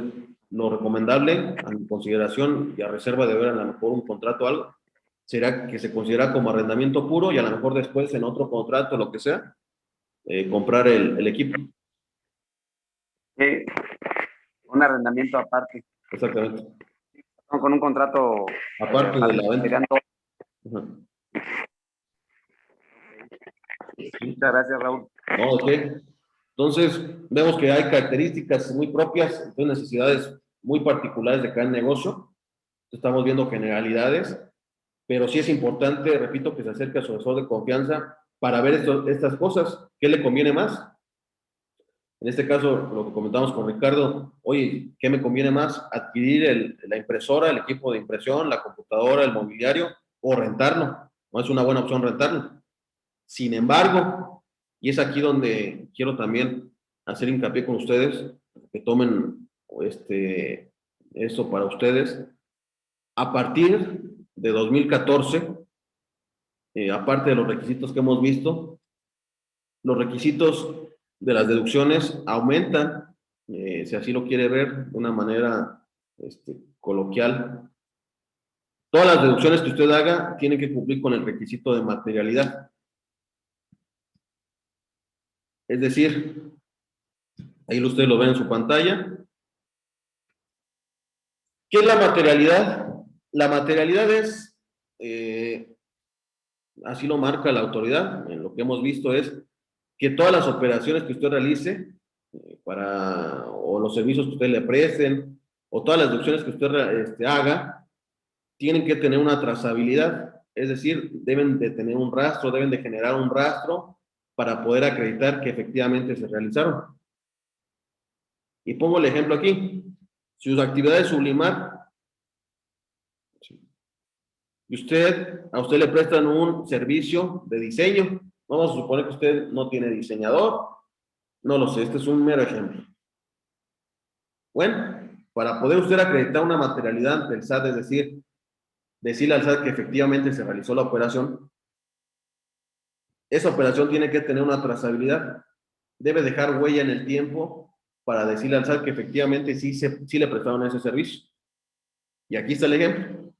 lo recomendable, a mi consideración y a reserva de ver a lo mejor un contrato o algo, será que se considera como arrendamiento puro y a lo mejor después en otro contrato, lo que sea, comprar el equipo. Un arrendamiento aparte. Exactamente. Con un contrato. Aparte de la venta. Muchas gracias, Raúl. No, ¿de qué? Entonces, vemos que hay características muy propias, entonces necesidades muy particulares de cada negocio. Estamos viendo generalidades, pero sí es importante, repito, que se acerque a su asesor de confianza para ver estas cosas. ¿Qué le conviene más? En este caso, lo que comentamos con Ricardo, oye, ¿qué me conviene más? ¿Adquirir la impresora, el equipo de impresión, la computadora, el mobiliario o rentarlo? No es una buena opción rentarlo. Sin embargo, y es aquí donde quiero también hacer hincapié con ustedes, que tomen esto para ustedes. A partir de 2014, aparte de los requisitos que hemos visto, los requisitos de las deducciones aumentan, si así lo quiere ver de una manera coloquial. Todas las deducciones que usted haga tienen que cumplir con el requisito de materialidad. Es decir, ahí usted lo ve en su pantalla. ¿Qué es la materialidad? La materialidad es, así lo marca la autoridad, en lo que hemos visto es que todas las operaciones que usted realice o los servicios que usted le presten o todas las deducciones que usted haga tienen que tener una trazabilidad, es decir, deben de tener un rastro, deben de generar un rastro para poder acreditar que efectivamente se realizaron. Y pongo el ejemplo aquí. Si sus actividades sublimar, y a usted le prestan un servicio de diseño, vamos a suponer que usted no tiene diseñador, no lo sé, este es un mero ejemplo. Bueno, para poder usted acreditar una materialidad ante el SAT, es decir, decirle al SAT que efectivamente se realizó la operación, esa operación tiene que tener una trazabilidad, debe dejar huella en el tiempo para decirle al SAT que efectivamente sí le prestaron ese servicio. Y aquí está el ejemplo.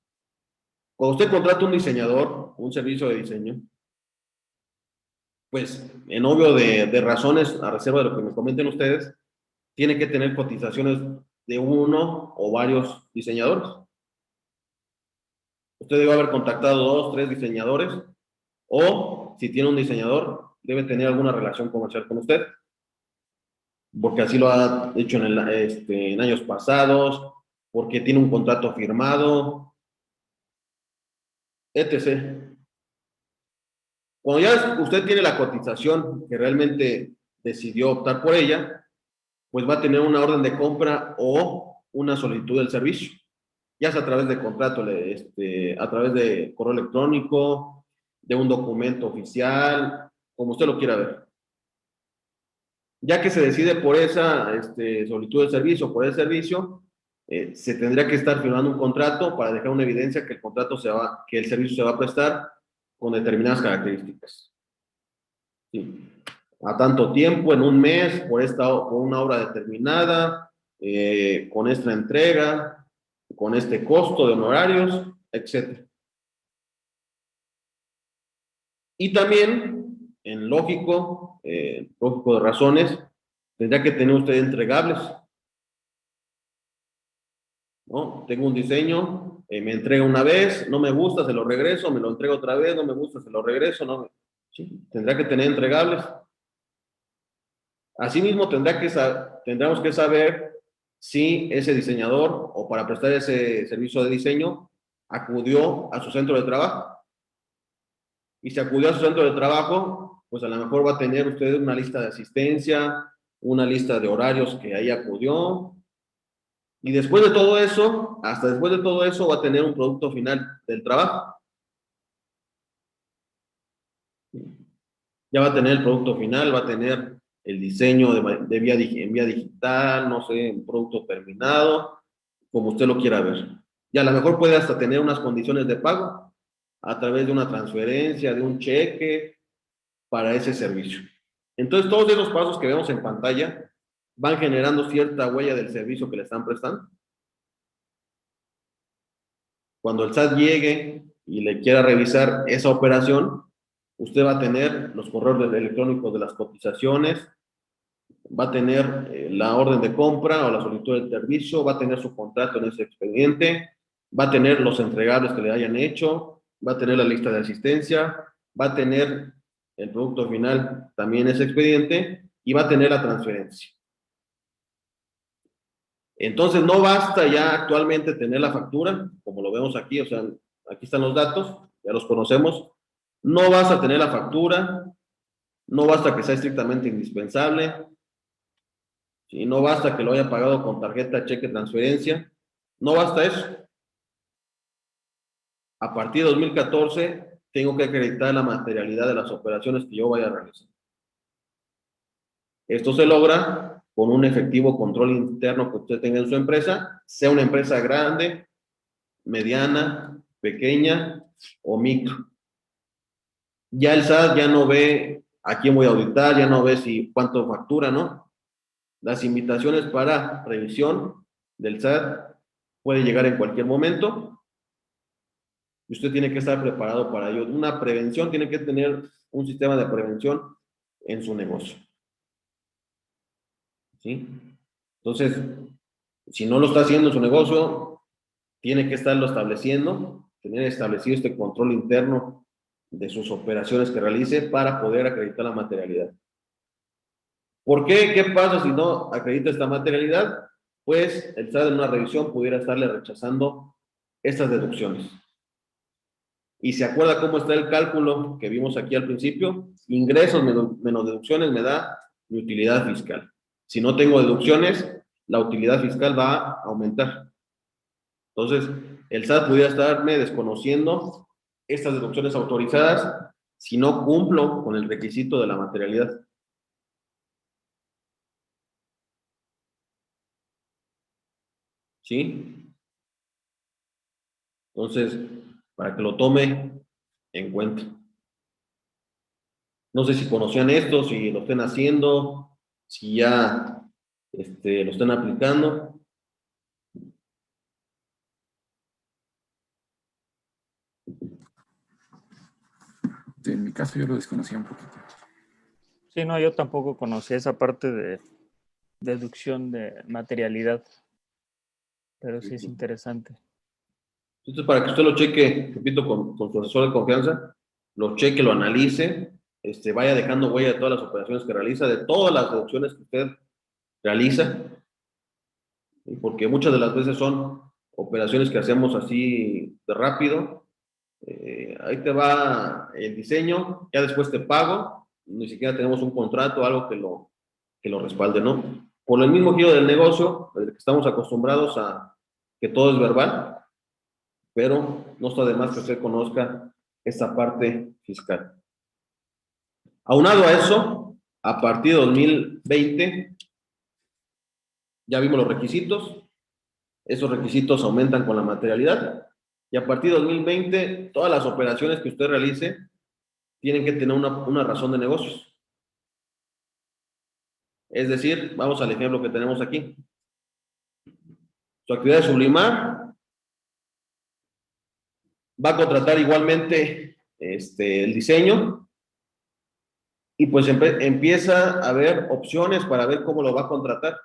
Cuando usted contrata un diseñador, un servicio de diseño, pues en obvio de razones, a reserva de lo que me comenten ustedes, tiene que tener cotizaciones de uno o varios diseñadores. Usted debe haber contactado 2, 3 diseñadores, o si tiene un diseñador, debe tener alguna relación comercial con usted, porque así lo ha hecho en años pasados, porque tiene un contrato firmado, etc. Cuando ya usted tiene la cotización que realmente decidió optar por ella, pues va a tener una orden de compra o una solicitud del servicio, ya sea a través de contrato, a través de correo electrónico, de un documento oficial, como usted lo quiera ver. Ya que se decide por esa solicitud de servicio, por el servicio, se tendría que estar firmando un contrato para dejar una evidencia que el servicio se va a prestar con determinadas características. Sí. A tanto tiempo, en un mes, por una obra determinada, con esta entrega, con este costo de honorarios, etc. Y también, en lógico de razones, tendría que tener usted entregables. ¿No? Tengo un diseño, me entrega una vez, no me gusta, se lo regreso, me lo entrega otra vez, no me gusta, se lo regreso, no. Sí, tendrá que tener entregables. Asimismo, tendremos que saber si ese diseñador o para prestar ese servicio de diseño acudió a su centro de trabajo. Y si acudió a su centro de trabajo, pues a lo mejor va a tener usted una lista de asistencia, una lista de horarios que ahí acudió. Y después de todo eso, hasta después de todo eso, va a tener un producto final del trabajo. Ya va a tener el producto final, va a tener el diseño en vía digital, no sé, un producto terminado, como usted lo quiera ver. Y a lo mejor puede hasta tener unas condiciones de pago a través de una transferencia, de un cheque para ese servicio. Entonces, todos esos pasos que vemos en pantalla van generando cierta huella del servicio que le están prestando. Cuando el SAT llegue y le quiera revisar esa operación, usted va a tener los correos electrónicos de las cotizaciones, va a tener la orden de compra o la solicitud del servicio, va a tener su contrato en ese expediente, va a tener los entregables que le hayan hecho, va a tener la lista de asistencia, va a tener el producto final también en ese expediente y va a tener la transferencia. Entonces, no basta ya actualmente tener la factura, como lo vemos aquí, o sea, aquí están los datos, ya los conocemos, No vas a tener la factura, no basta que sea estrictamente indispensable, ¿sí? No basta que lo haya pagado con tarjeta, cheque, transferencia, no basta eso. A partir de 2014, tengo que acreditar la materialidad de las operaciones que yo vaya a realizar. Esto se logra con un efectivo control interno que usted tenga en su empresa, sea una empresa grande, mediana, pequeña o micro. Ya el SAT ya no ve a quién voy a auditar, ya no ve si cuánto factura, ¿no? Las invitaciones para revisión del SAT puede llegar en cualquier momento y usted tiene que estar preparado para ello. Una prevención, tiene que tener un sistema de prevención en su negocio. ¿Sí? Entonces, si no lo está haciendo en su negocio, tiene que estarlo estableciendo, tener establecido este control interno de sus operaciones que realice para poder acreditar la materialidad. ¿Por qué? ¿Qué pasa si no acredita esta materialidad? Pues el SAT en una revisión pudiera estarle rechazando estas deducciones. Y se acuerda cómo está el cálculo que vimos aquí al principio, ingresos menos deducciones me da mi utilidad fiscal. Si no tengo deducciones, la utilidad fiscal va a aumentar. Entonces, el SAT pudiera estarme desconociendo estas deducciones autorizadas si no cumplo con el requisito de la materialidad. ¿Sí? Entonces, para que lo tome en cuenta. No sé si conocían esto, si lo estén haciendo, si ya lo estén aplicando. Sí, en mi caso yo lo desconocía un poquito. Sí, no, yo tampoco conocía esa parte de deducción de materialidad, pero sí es interesante. Entonces, para que usted lo cheque, repito, con su asesor de confianza, lo cheque, lo analice, vaya dejando huella de todas las operaciones que realiza, de todas las deducciones que usted realiza, porque muchas de las veces son operaciones que hacemos así de rápido. Ahí te va el diseño, ya después te pago, ni siquiera tenemos un contrato, algo que lo respalde, ¿no? Por el mismo giro del negocio, desde que estamos acostumbrados a que todo es verbal, pero no está de más que usted conozca esta parte fiscal. Aunado a eso, a partir de 2020, ya vimos los requisitos, esos requisitos aumentan con la materialidad, y a partir de 2020, todas las operaciones que usted realice tienen que tener una razón de negocios. Es decir, vamos al ejemplo que tenemos aquí. Su actividad de sublimar va a contratar igualmente el diseño y pues empieza a haber opciones para ver cómo lo va a contratar.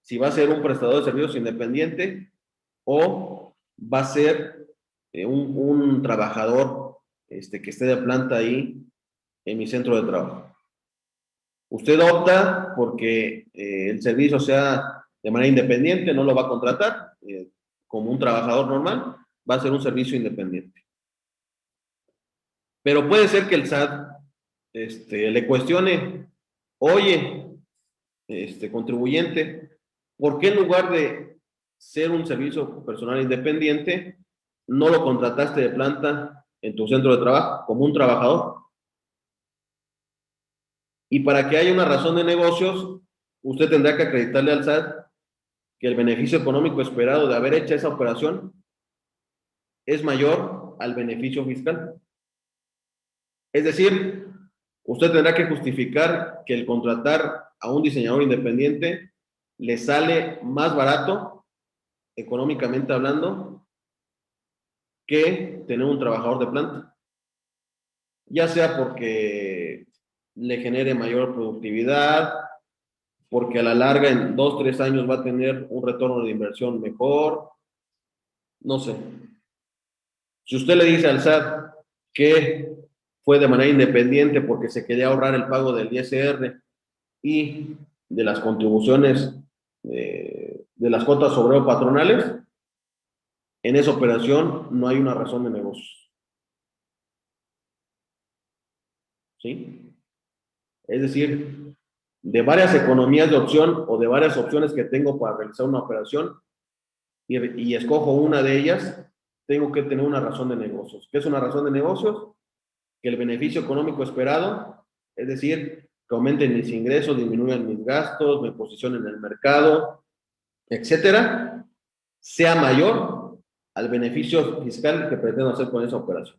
Si va a ser un prestador de servicios independiente o va a ser un trabajador que esté de planta ahí en mi centro de trabajo. Usted opta porque el servicio sea de manera independiente, no lo va a contratar como un trabajador normal, va a ser un servicio independiente. Pero puede ser que el SAT le cuestione, oye, contribuyente, ¿por qué en lugar de ser un servicio personal independiente, no lo contrataste de planta en tu centro de trabajo como un trabajador? Y para que haya una razón de negocios, usted tendrá que acreditarle al SAT que el beneficio económico esperado de haber hecho esa operación es mayor al beneficio fiscal. Es decir, usted tendrá que justificar que el contratar a un diseñador independiente le sale más barato, económicamente hablando, que tener un trabajador de planta. Ya sea porque le genere mayor productividad, porque a la larga en 2 o 3 años va a tener un retorno de inversión mejor, no sé. Si usted le dice al SAT que fue de manera independiente porque se quería ahorrar el pago del ISR y de las contribuciones de las cuotas obrero patronales, en esa operación no hay una razón de negocios. ¿sí? Es decir, de varias economías de opción o de varias opciones que tengo para realizar una operación y escojo una de ellas, tengo que tener una razón de negocios. ¿Qué es una razón de negocios? Que el beneficio económico esperado, es decir, que aumenten mis ingresos, disminuyan mis gastos, me posicionen en el mercado, etcétera, sea mayor al beneficio fiscal que pretendo hacer con esa operación.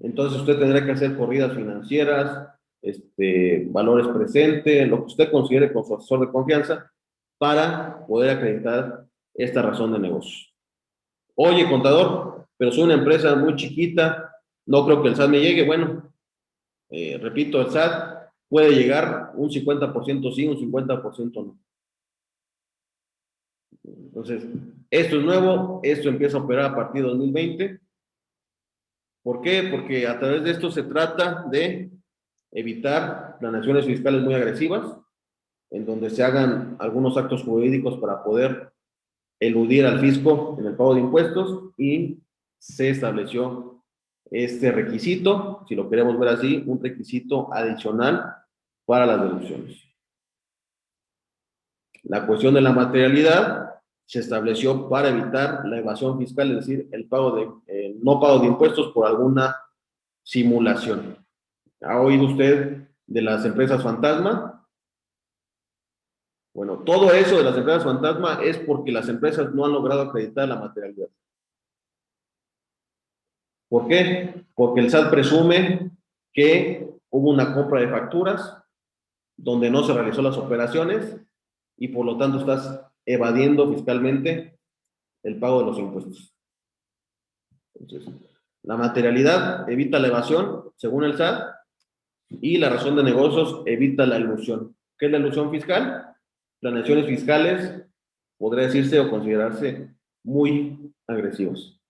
Entonces usted tendrá que hacer corridas financieras, valores presentes, lo que usted considere con su asesor de confianza para poder acreditar esta razón de negocio. Oye, contador, pero soy una empresa muy chiquita, no creo que el SAT me llegue. Bueno, repito, el SAT puede llegar un 50% sí, un 50% no. Entonces, esto es nuevo, esto empieza a operar a partir de 2020. ¿Por qué? Porque a través de esto se trata de evitar planeaciones fiscales muy agresivas, en donde se hagan algunos actos jurídicos para poder eludir al fisco en el pago de impuestos, y se estableció este requisito, si lo queremos ver así, un requisito adicional para las deducciones. La cuestión de la materialidad se estableció para evitar la evasión fiscal, es decir, el no pago de impuestos por alguna simulación. ¿Ha oído usted de las empresas fantasma? Bueno, todo eso de las empresas fantasma es porque las empresas no han logrado acreditar la materialidad. ¿Por qué? Porque el SAT presume que hubo una compra de facturas donde no se realizó las operaciones y por lo tanto estás evadiendo fiscalmente el pago de los impuestos. Entonces, la materialidad evita la evasión, según el SAT, y la razón de negocios evita la ilusión. ¿Qué es la ilusión fiscal? Planeaciones fiscales, podría decirse o considerarse muy agresivas.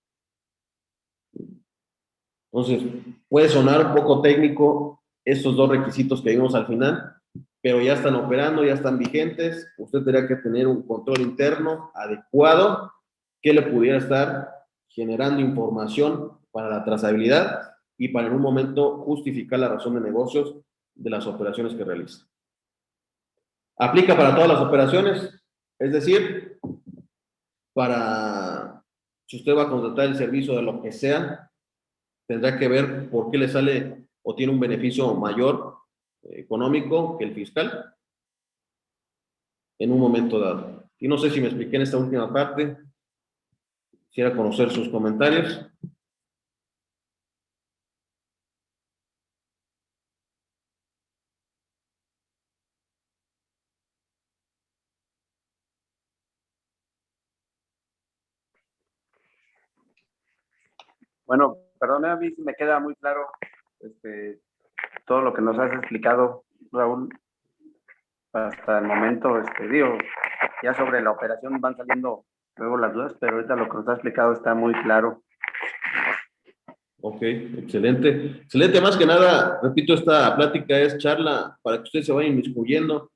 Entonces, puede sonar un poco técnico estos dos requisitos que vimos al final, pero ya están operando, ya están vigentes. Usted tendrá que tener un control interno adecuado que le pudiera estar generando información para la trazabilidad y para en un momento justificar la razón de negocios de las operaciones que realiza. Aplica para todas las operaciones, es decir, si usted va a contratar el servicio de lo que sea, tendrá que ver por qué le sale o tiene un beneficio mayor económico que el fiscal en un momento dado. Y no sé si me expliqué en esta última parte. Quisiera conocer sus comentarios. Bueno, perdóname, a mí sí me queda muy claro todo lo que nos has explicado, Raúl, hasta el momento. Digo, ya sobre la operación van saliendo luego las dudas, pero ahorita lo que nos has explicado está muy claro. Ok, excelente. Excelente, más que nada, repito, esta plática es charla para que usted se vaya inmiscuyendo.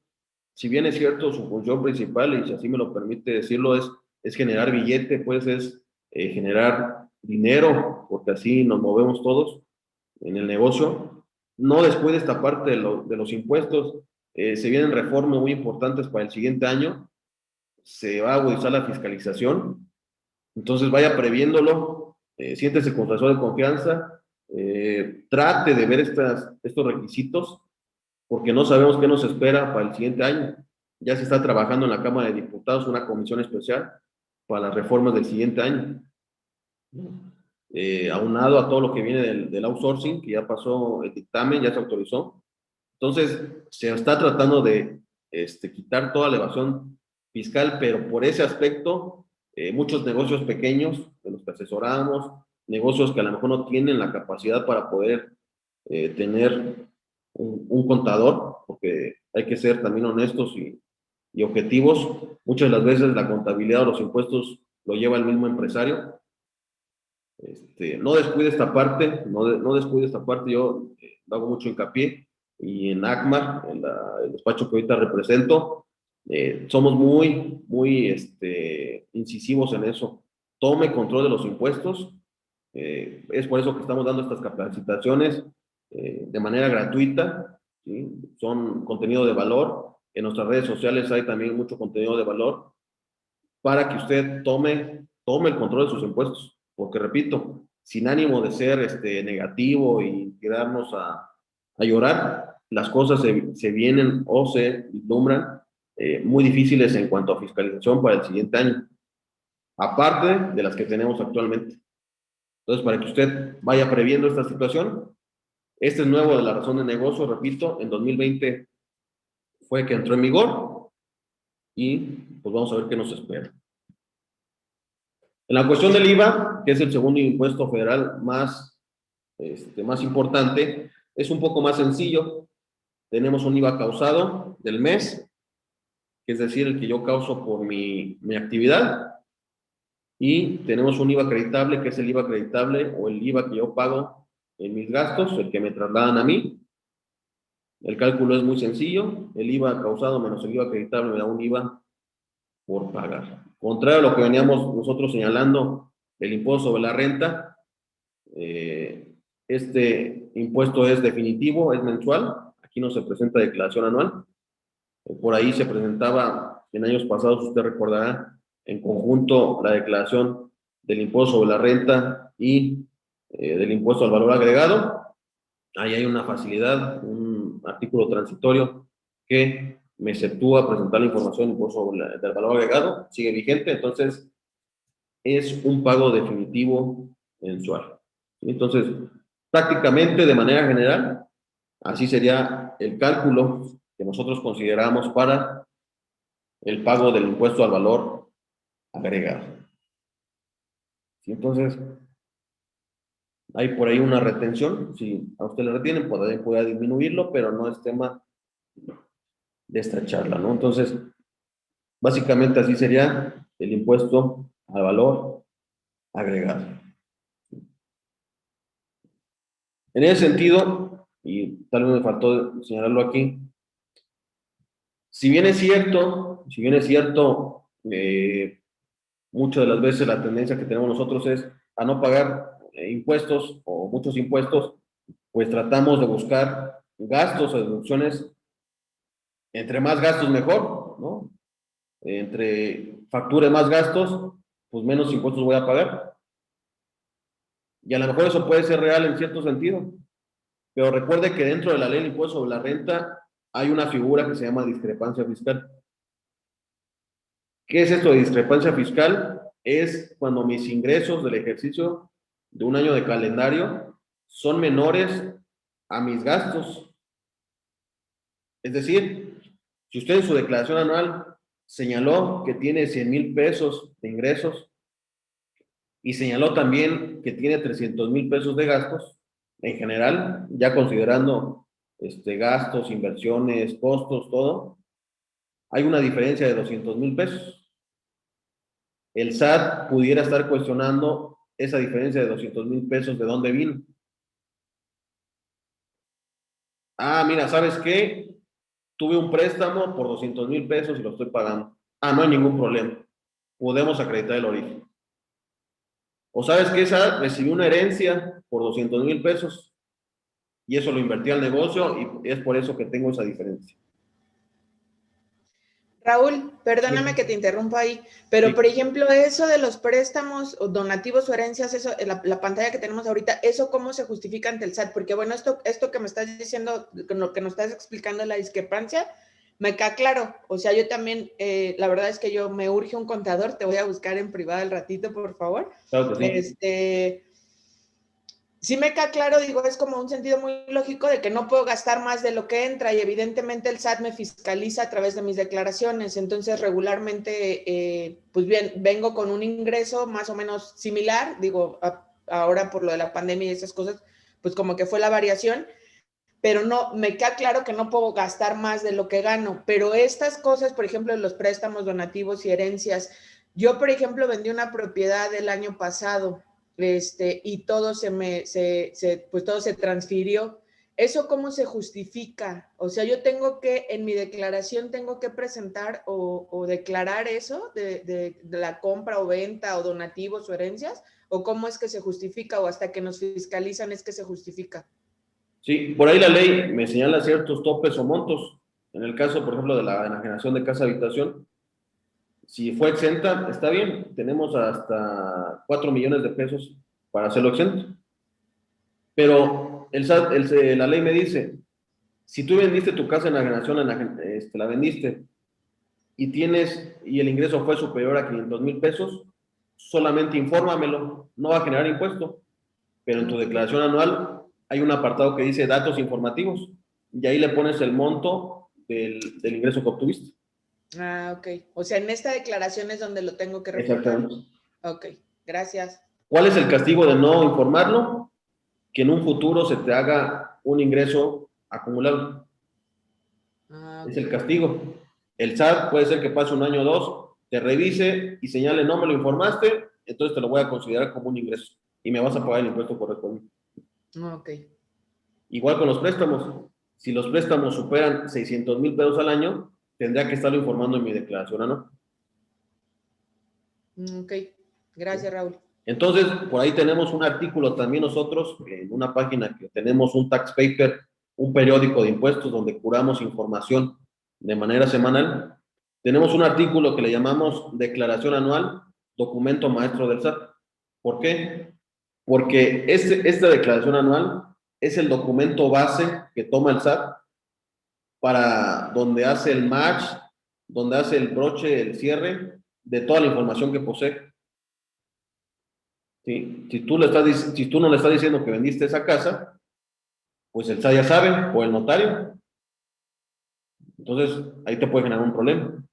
Si bien es cierto, su función principal, y si así me lo permite decirlo, es generar billete, pues es generar dinero, porque así nos movemos todos en el negocio. No después de esta parte de los impuestos, se vienen reformas muy importantes para el siguiente año, se va a agudizar la fiscalización, entonces vaya previéndolo, siéntese con su asesor de confianza, trate de ver estos requisitos, porque no sabemos qué nos espera para el siguiente año. Ya se está trabajando en la Cámara de Diputados una comisión especial para las reformas del siguiente año. Aunado a todo lo que viene del outsourcing, que ya pasó el dictamen, ya se autorizó. Entonces, se está tratando de quitar toda la evasión fiscal, pero por ese aspecto, muchos negocios pequeños de los que asesoramos, negocios que a lo mejor no tienen la capacidad para poder tener un contador, porque hay que ser también honestos y objetivos. Muchas de las veces la contabilidad o los impuestos lo lleva el mismo empresario. No descuide esta parte, no descuide esta parte. Yo hago mucho hincapié, y en ACMAR, el despacho que ahorita represento, somos muy incisivos en eso. Tome control de los impuestos, Es por eso que estamos dando estas capacitaciones de manera gratuita, ¿sí? Son contenido de valor. En nuestras redes sociales hay también mucho contenido de valor para que usted tome el control de sus impuestos. Porque, repito, sin ánimo de ser negativo y quedarnos a llorar, las cosas se vienen o se vislumbran muy difíciles en cuanto a fiscalización para el siguiente año, aparte de las que tenemos actualmente. Entonces, para que usted vaya previendo esta situación, este es nuevo de la razón de negocio, repito, en 2020 fue que entró en vigor y pues vamos a ver qué nos espera. En la cuestión del IVA, que es el segundo impuesto federal más importante, es un poco más sencillo. Tenemos un IVA causado del mes, que es decir, el que yo causo por mi actividad, y tenemos un IVA acreditable, que es el IVA acreditable o el IVA que yo pago en mis gastos, el que me trasladan a mí. El cálculo es muy sencillo, el IVA causado menos el IVA acreditable me da un IVA por pagar. Contrario a lo que veníamos nosotros señalando, el impuesto sobre la renta, este impuesto es definitivo, es mensual, aquí no se presenta declaración anual. Por ahí se presentaba en años pasados, usted recordará, en conjunto la declaración del impuesto sobre la renta y del impuesto al valor agregado. Ahí hay una facilidad, un artículo transitorio que me exceptúa presentar la información del impuesto del valor agregado, sigue vigente, entonces es un pago definitivo mensual. Entonces, prácticamente de manera general, así sería el cálculo que nosotros consideramos para el pago del impuesto al valor agregado. ¿Sí? Entonces, hay por ahí una retención, si a usted le retienen, puede disminuirlo, pero no es tema de esta charla, ¿no? Entonces, básicamente así sería el impuesto al valor agregado. En ese sentido, y tal vez me faltó señalarlo aquí, si bien es cierto, muchas de las veces la tendencia que tenemos nosotros es a no pagar impuestos o muchos impuestos, pues tratamos de buscar gastos o deducciones, entre más gastos mejor, ¿no? Entre facture más gastos, pues menos impuestos voy a pagar. Y a lo mejor eso puede ser real en cierto sentido, pero recuerde que dentro de la ley del impuesto sobre la renta hay una figura que se llama discrepancia fiscal. ¿Qué es esto de discrepancia fiscal? Es cuando mis ingresos del ejercicio de un año de calendario son menores a mis gastos. Es decir, si usted en su declaración anual señaló que tiene 100,000 pesos de ingresos y señaló también que tiene 300,000 pesos de gastos, en general, ya considerando gastos, inversiones, costos, todo, hay una diferencia de 200,000 pesos. El SAT pudiera estar cuestionando esa diferencia de 200,000 pesos, ¿de dónde vino? Ah, mira, ¿sabes qué? Tuve un préstamo por 200,000 pesos y lo estoy pagando. Ah, no hay ningún problema. Podemos acreditar el origen. O ¿sabes qué, SAT? Recibí una herencia por 200,000 pesos y eso lo invertí al negocio y es por eso que tengo esa diferencia. Raúl, perdóname que te interrumpa ahí, pero Sí. por ejemplo, eso de los préstamos o donativos o herencias, eso, la pantalla que tenemos ahorita, ¿eso cómo se justifica ante el SAT? Porque bueno, esto que me estás diciendo, con lo que nos estás explicando la discrepancia, me queda claro. O sea, yo también, la verdad es que yo me urge un contador, te voy a buscar en privado al ratito, por favor. Claro que sí. Sí me queda claro, digo, es como un sentido muy lógico de que no puedo gastar más de lo que entra y evidentemente el SAT me fiscaliza a través de mis declaraciones, entonces regularmente, pues bien, vengo con un ingreso más o menos similar, digo, ahora por lo de la pandemia y esas cosas, pues como que fue la variación, pero no, me queda claro que no puedo gastar más de lo que gano, pero estas cosas, por ejemplo, los préstamos, donativos y herencias, yo, por ejemplo, vendí una propiedad el año pasado, y todo pues todo se transfirió. ¿Eso cómo se justifica? O sea, yo tengo que, en mi declaración, tengo que presentar o declarar eso de la compra o venta o donativos o herencias, ¿O cómo es que se justifica? ¿O hasta que nos fiscalizan es que se justifica? Sí, por ahí la ley me señala ciertos topes o montos. En el caso, por ejemplo, de la enajenación de casa habitación, si fue exenta, está bien, tenemos hasta 4 millones de pesos para hacerlo exento. Pero el SAT, la ley me dice, si tú vendiste tu casa en enajenación, la vendiste, y el ingreso fue superior a 500,000 pesos, solamente infórmamelo, no va a generar impuesto, pero en tu declaración anual hay un apartado que dice datos informativos, y ahí le pones el monto del ingreso que obtuviste. Ah, ok. O sea, en esta declaración es donde lo tengo que reportar. Exactamente. Ok, gracias. ¿Cuál es el castigo de no informarlo? Que en un futuro se te haga un ingreso acumulado. Ah, Es el castigo. El SAT puede ser que pase un año o dos, te revise y señale, no me lo informaste, entonces te lo voy a considerar como un ingreso y me vas a pagar el impuesto correspondiente. ok. Igual con los préstamos. Si los préstamos superan 600,000 pesos al año, tendría que estarlo informando en mi declaración anual. Ok, gracias, Raúl. Entonces, por ahí tenemos un artículo también nosotros, en una página que tenemos un tax paper, un periódico de impuestos donde curamos información de manera semanal. Tenemos un artículo que le llamamos Declaración Anual, Documento Maestro del SAT. ¿Por qué? Porque esta declaración anual es el documento base que toma el SAT para donde hace el match, donde hace el broche, el cierre de toda la información que posee. ¿Sí? Si tú no le estás diciendo que vendiste esa casa, pues el SAT ya sabe, o el notario. Entonces, ahí te puede generar un problema.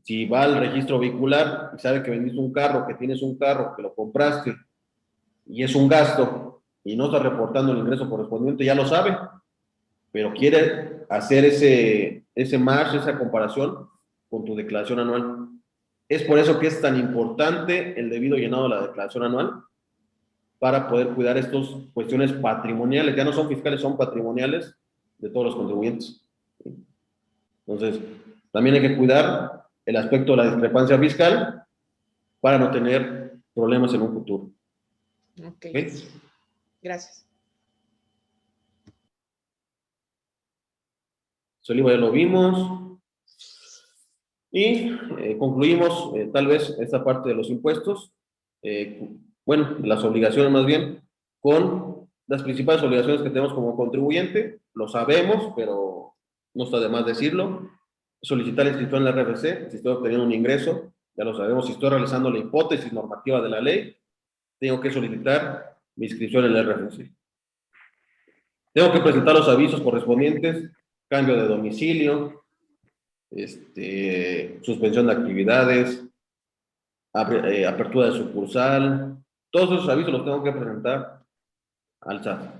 Si va al registro vehicular y sabe que vendiste un carro, que tienes un carro, que lo compraste, y es un gasto, y no está reportando el ingreso correspondiente, ya lo sabe, pero quiere hacer ese match, esa comparación con tu declaración anual. Es por eso que es tan importante el debido llenado de la declaración anual, para poder cuidar estas cuestiones patrimoniales, ya no son fiscales, son patrimoniales de todos los contribuyentes. Entonces, también hay que cuidar el aspecto de la discrepancia fiscal para no tener problemas en un futuro. Ok, ¿Okay? Gracias. Soliva ya lo vimos. Y concluimos tal vez esta parte de los impuestos, bueno, las obligaciones más bien, con las principales obligaciones que tenemos como contribuyente. Lo sabemos, pero no está de más decirlo. Solicitar inscripción en la RFC, si estoy obteniendo un ingreso, ya lo sabemos. Si estoy realizando la hipótesis normativa de la ley, tengo que solicitar mi inscripción en la RFC. Tengo que presentar los avisos correspondientes, cambio de domicilio, suspensión de actividades, apertura de sucursal, todos esos avisos los tengo que presentar al SAT.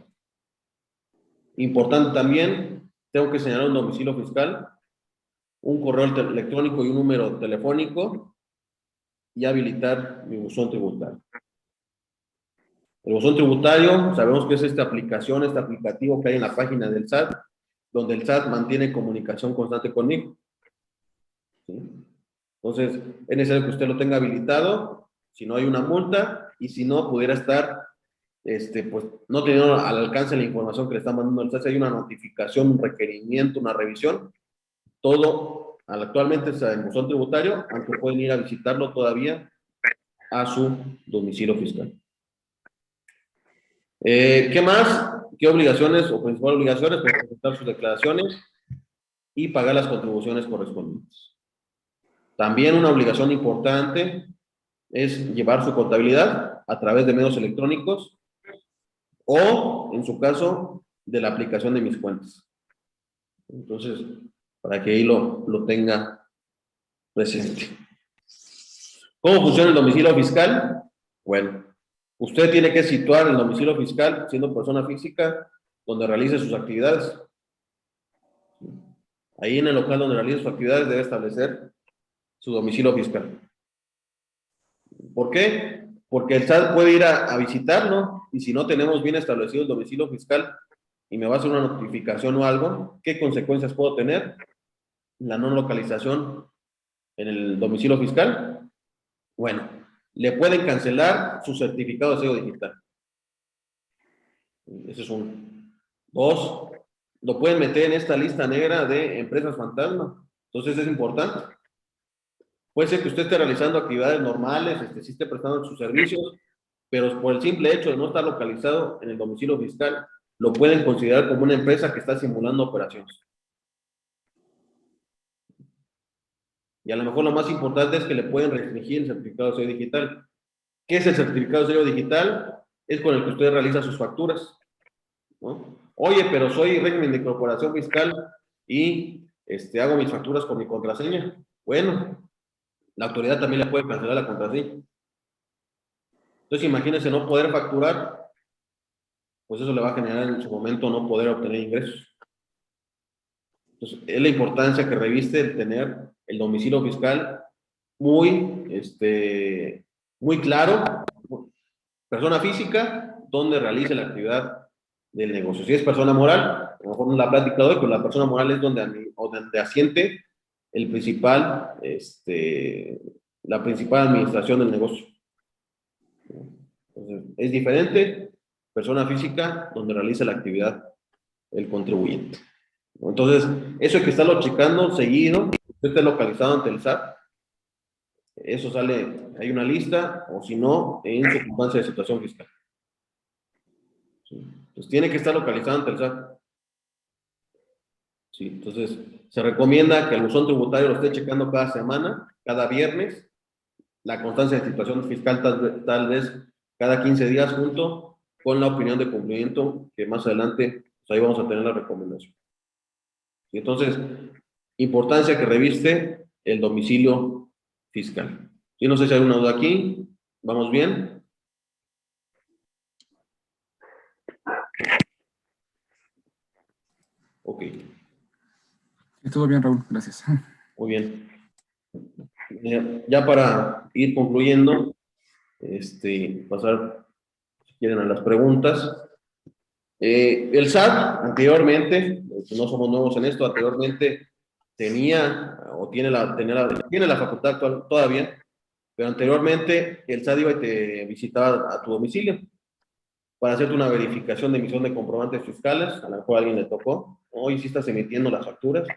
Importante también, tengo que señalar un domicilio fiscal, un correo electrónico y un número telefónico y habilitar mi buzón tributario. El buzón tributario, sabemos que es esta aplicación, este aplicativo que hay en la página del SAT, donde el SAT mantiene comunicación constante conmigo. ¿Sí? Entonces, es necesario que usted lo tenga habilitado, si no hay una multa, y si no, pudiera estar, pues, no teniendo al alcance la información que le está mandando el SAT, si hay una notificación, un requerimiento, una revisión, todo actualmente está en buzón tributario, aunque pueden ir a visitarlo todavía a su domicilio fiscal. ¿Qué más? ¿Qué obligaciones o principales obligaciones? Pues presentar sus declaraciones y pagar las contribuciones correspondientes. También una obligación importante es llevar su contabilidad a través de medios electrónicos o, en su caso, de la aplicación de mis cuentas. Entonces, para que ahí lo tenga presente. ¿Cómo funciona el domicilio fiscal? Bueno, usted tiene que situar el domicilio fiscal, siendo persona física, donde realice sus actividades. Ahí en el local donde realice sus actividades debe establecer su domicilio fiscal. ¿Por qué? Porque el SAT puede ir a visitarlo, y si no tenemos bien establecido el domicilio fiscal y me va a hacer una notificación o algo, ¿qué consecuencias puedo tener? La no localización en el domicilio fiscal. Bueno, le pueden cancelar su certificado de sello digital. Ese es uno. Dos, lo pueden meter en esta lista negra de empresas fantasma. Entonces es importante. Puede ser que usted esté realizando actividades normales, sí esté prestando sus servicios, pero por el simple hecho de no estar localizado en el domicilio fiscal, lo pueden considerar como una empresa que está simulando operaciones. Y a lo mejor lo más importante es que le pueden restringir el certificado de sello digital. ¿Qué es el certificado de sello digital? Es con el que usted realiza sus facturas, ¿no? Oye, pero soy régimen de incorporación fiscal y hago mis facturas con mi contraseña. Bueno, la autoridad también le puede cancelar la contraseña. Entonces, imagínense no poder facturar, pues eso le va a generar en su momento no poder obtener ingresos. Entonces, es la importancia que reviste el tener el domicilio fiscal muy claro, persona física, donde realice la actividad del negocio. Si es persona moral, a lo mejor no la plática de hoy, pero la persona moral es donde asiente el principal, la principal administración del negocio. Entonces, es diferente, persona física, donde realiza la actividad el contribuyente. Entonces, eso hay que estarlo checando seguido, usted esté localizado ante el SAT, eso sale, hay una lista, o si no, en circunstancia de situación fiscal. ¿Sí? Entonces, tiene que estar localizado ante el SAT. ¿Sí? Entonces, se recomienda que el buzón tributario lo esté checando cada semana, cada viernes, la constancia de situación fiscal tal vez cada 15 días junto con la opinión de cumplimiento, que más adelante, pues ahí vamos a tener la recomendación. ¿Sí? Entonces, importancia que reviste el domicilio fiscal. ¿Sí? No sé si hay una duda aquí. ¿Vamos bien? Ok. Todo bien, Raúl, gracias. Muy bien. Ya para ir concluyendo, pasar, si quieren, a las preguntas. El SAT, anteriormente, no somos nuevos en esto, anteriormente tenía, o tiene la facultad actual todavía, pero anteriormente el SAT iba y te visitaba a tu domicilio para hacerte una verificación de emisión de comprobantes fiscales, a lo mejor a alguien le tocó, hoy sí estás emitiendo las facturas,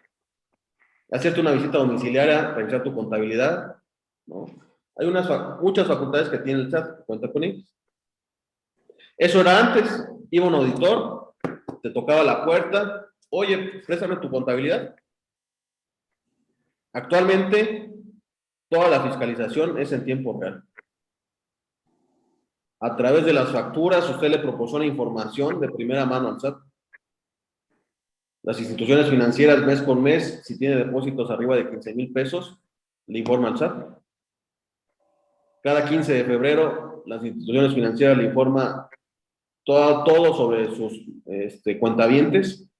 hacerte una visita domiciliaria, revisar tu contabilidad, ¿no? Hay muchas facultades que tiene el SAT, cuenta con ellas. Eso era antes, iba un auditor, te tocaba la puerta, oye, préstame tu contabilidad. Actualmente, toda la fiscalización es en tiempo real. A través de las facturas, usted le proporciona información de primera mano al SAT. Las instituciones financieras, mes con mes, si tiene depósitos arriba de 15,000 pesos, le informa al SAT. Cada 15 de febrero, las instituciones financieras le informan todo sobre sus cuentavientes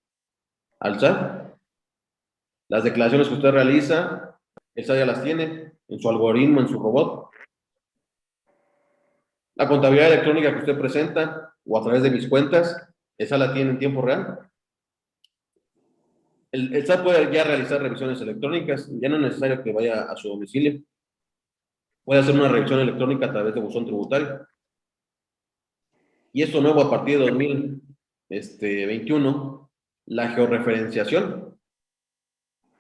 al SAT. Las declaraciones que usted realiza, el SAT ya las tiene en su algoritmo, en su robot. La contabilidad electrónica que usted presenta o a través de mis cuentas, esa la tiene en tiempo real. El SAT puede ya realizar revisiones electrónicas, ya no es necesario que vaya a su domicilio. Puede hacer una revisión electrónica a través de buzón tributario. Y esto nuevo a partir de 2021, la georreferenciación.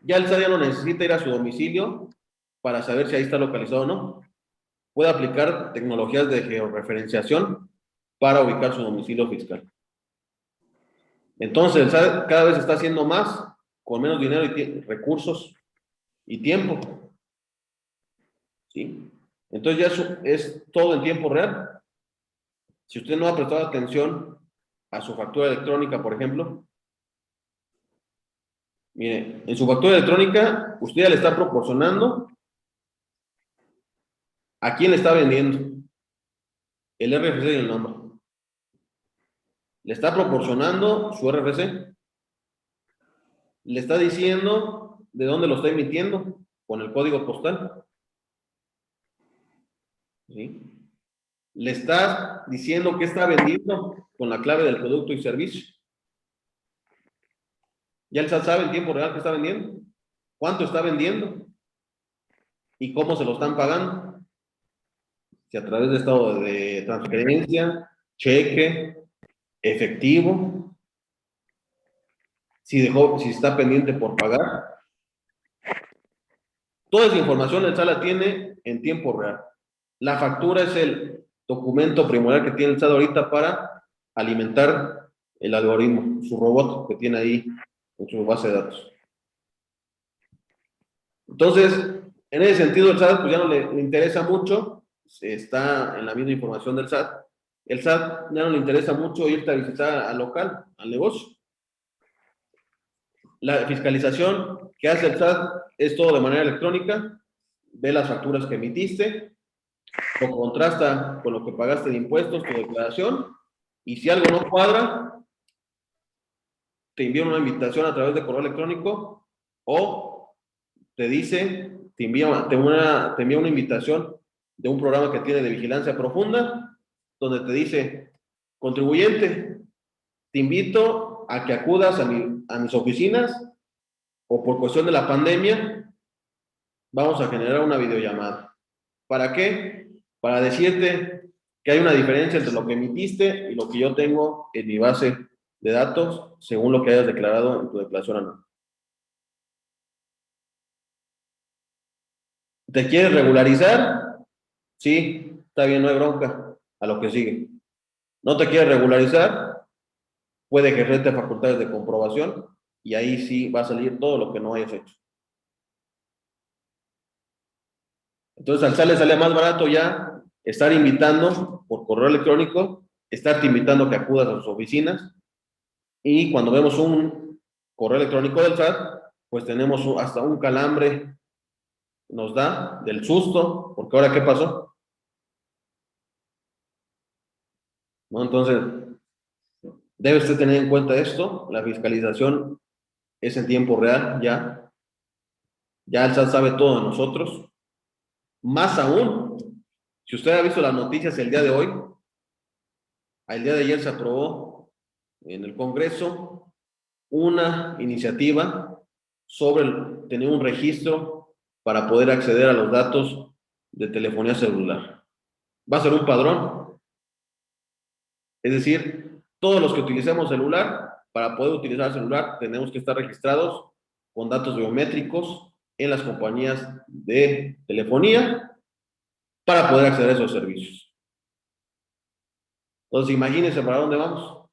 Ya el SAT ya no necesita ir a su domicilio para saber si ahí está localizado o no. Puede aplicar tecnologías de georreferenciación para ubicar su domicilio fiscal. Entonces, el SAT cada vez está haciendo más con menos dinero y recursos y tiempo. ¿Sí? Entonces ya es todo en tiempo real. Si usted no ha prestado atención a su factura electrónica, por ejemplo, mire, en su factura electrónica, usted ya le está proporcionando a quién le está vendiendo el RFC y el nombre. Le está proporcionando su RFC. Le está diciendo de dónde lo está emitiendo con el código postal. ¿Sí? Le está diciendo qué está vendiendo con la clave del producto y servicio. Ya el SAT sabe en tiempo real qué está vendiendo, cuánto está vendiendo y cómo se lo están pagando. si a través de estado de transferencia, cheque, efectivo, si está pendiente por pagar. Toda esa información el SAT la tiene en tiempo real. La factura es el documento primordial que tiene el SAT ahorita para alimentar el algoritmo, su robot que tiene ahí en su base de datos. Entonces, en ese sentido, el SAT pues ya no le interesa mucho, está en la misma información del SAT. El SAT ya no le interesa mucho irte a visitar al local, al negocio. La fiscalización que hace el SAT es todo de manera electrónica, ve las facturas que emitiste, lo contrasta con lo que pagaste de impuestos, tu declaración, y si algo no cuadra, te envía una invitación a través de correo electrónico o te dice, te envía una invitación de un programa que tiene de vigilancia profunda, donde te dice, contribuyente, te invito a que acudas a mis oficinas o por cuestión de la pandemia, vamos a generar una videollamada. ¿Para qué? Para decirte que hay una diferencia entre lo que emitiste y lo que yo tengo en mi base de datos, según lo que hayas declarado en tu declaración anual. ¿Te quieres regularizar? Sí, está bien, no hay bronca. A lo que sigue. ¿No te quieres regularizar? Puede ejercerte facultades de comprobación y ahí sí va a salir todo lo que no hayas hecho. Entonces, al SAT le sale más barato ya estar invitando por correo electrónico, estarte invitando a que acudas a sus oficinas, y cuando vemos un correo electrónico del SAT, pues tenemos hasta un calambre, nos da del susto, porque ahora ¿qué pasó? ¿No? Entonces, debe usted tener en cuenta esto, la fiscalización es en tiempo real, ya el SAT sabe todo de nosotros, más aún, si usted ha visto las noticias el día de hoy, el día de ayer se aprobó en el Congreso una iniciativa sobre tener un registro para poder acceder a los datos de telefonía celular. Va a ser un padrón. Es decir, todos los que utilicemos celular, para poder utilizar celular, tenemos que estar registrados con datos biométricos en las compañías de telefonía para poder acceder a esos servicios. Entonces, imagínense para dónde vamos.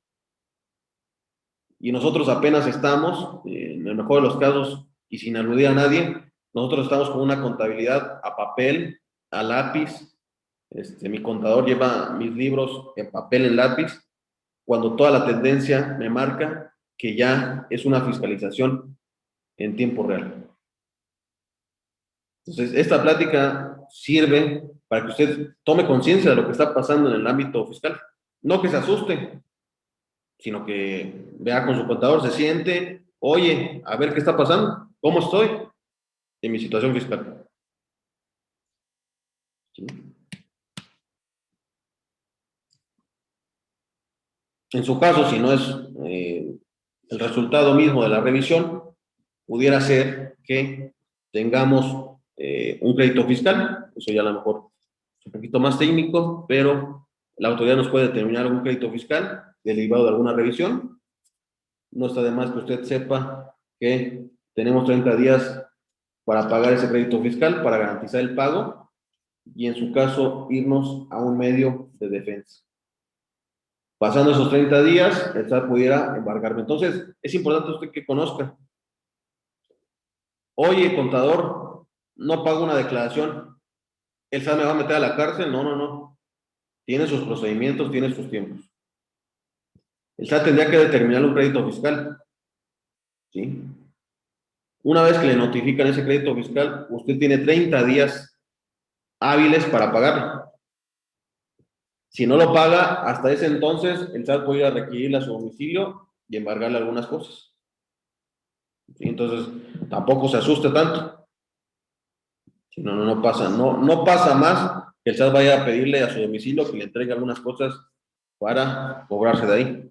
Y nosotros apenas estamos, en el mejor de los casos, y sin aludir a nadie, nosotros estamos con una contabilidad a papel, a lápiz. Mi contador lleva mis libros en papel, en lápiz, cuando toda la tendencia me marca que ya es una fiscalización en tiempo real. Entonces, esta plática sirve para que usted tome conciencia de lo que está pasando en el ámbito fiscal. No que se asuste, sino que vea con su contador, se siente, oye, a ver qué está pasando, cómo estoy en mi situación fiscal. ¿Sí? En su caso, si no es el resultado mismo de la revisión, pudiera ser que tengamos un crédito fiscal, eso ya a lo mejor es un poquito más técnico, pero la autoridad nos puede determinar un crédito fiscal derivado de alguna revisión. No está de más que usted sepa que tenemos 30 días para pagar ese crédito fiscal, para garantizar el pago, y en su caso irnos a un medio de defensa. Pasando esos 30 días, el SAT pudiera embargarme. Entonces, es importante usted que conozca. Oye, contador, no pago una declaración, ¿el SAT me va a meter a la cárcel? No, no, no. Tiene sus procedimientos, tiene sus tiempos. El SAT tendría que determinar un crédito fiscal. ¿Sí? Una vez que le notifican ese crédito fiscal, usted tiene 30 días hábiles para pagarlo. Si no lo paga, hasta ese entonces, el SAT puede ir a requerirle a su domicilio y embargarle algunas cosas. ¿Sí? Entonces, tampoco se asuste tanto. Si no, no pasa más que el SAT vaya a pedirle a su domicilio que le entregue algunas cosas para cobrarse de ahí.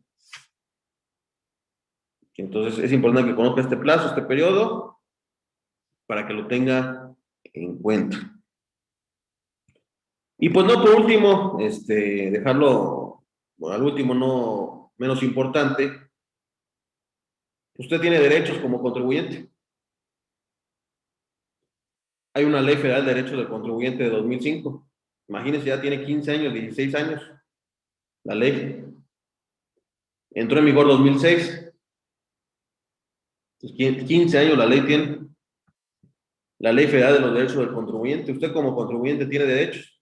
Entonces, es importante que conozca este plazo, este periodo, para que lo tenga en cuenta. Y pues no, por último, dejarlo, bueno, al último no menos importante, usted tiene derechos como contribuyente. Hay una ley federal de derechos del contribuyente de 2005. Imagínense, ya tiene 15 años, 16 años. La ley entró en vigor 2006. 15 años la ley tiene. La ley federal de los derechos del contribuyente. Usted como contribuyente tiene derechos.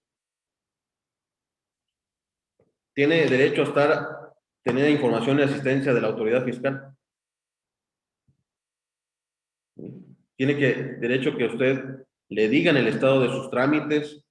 Tiene derecho a tener información y asistencia de la autoridad fiscal. Tiene derecho que usted le digan el estado de sus trámites,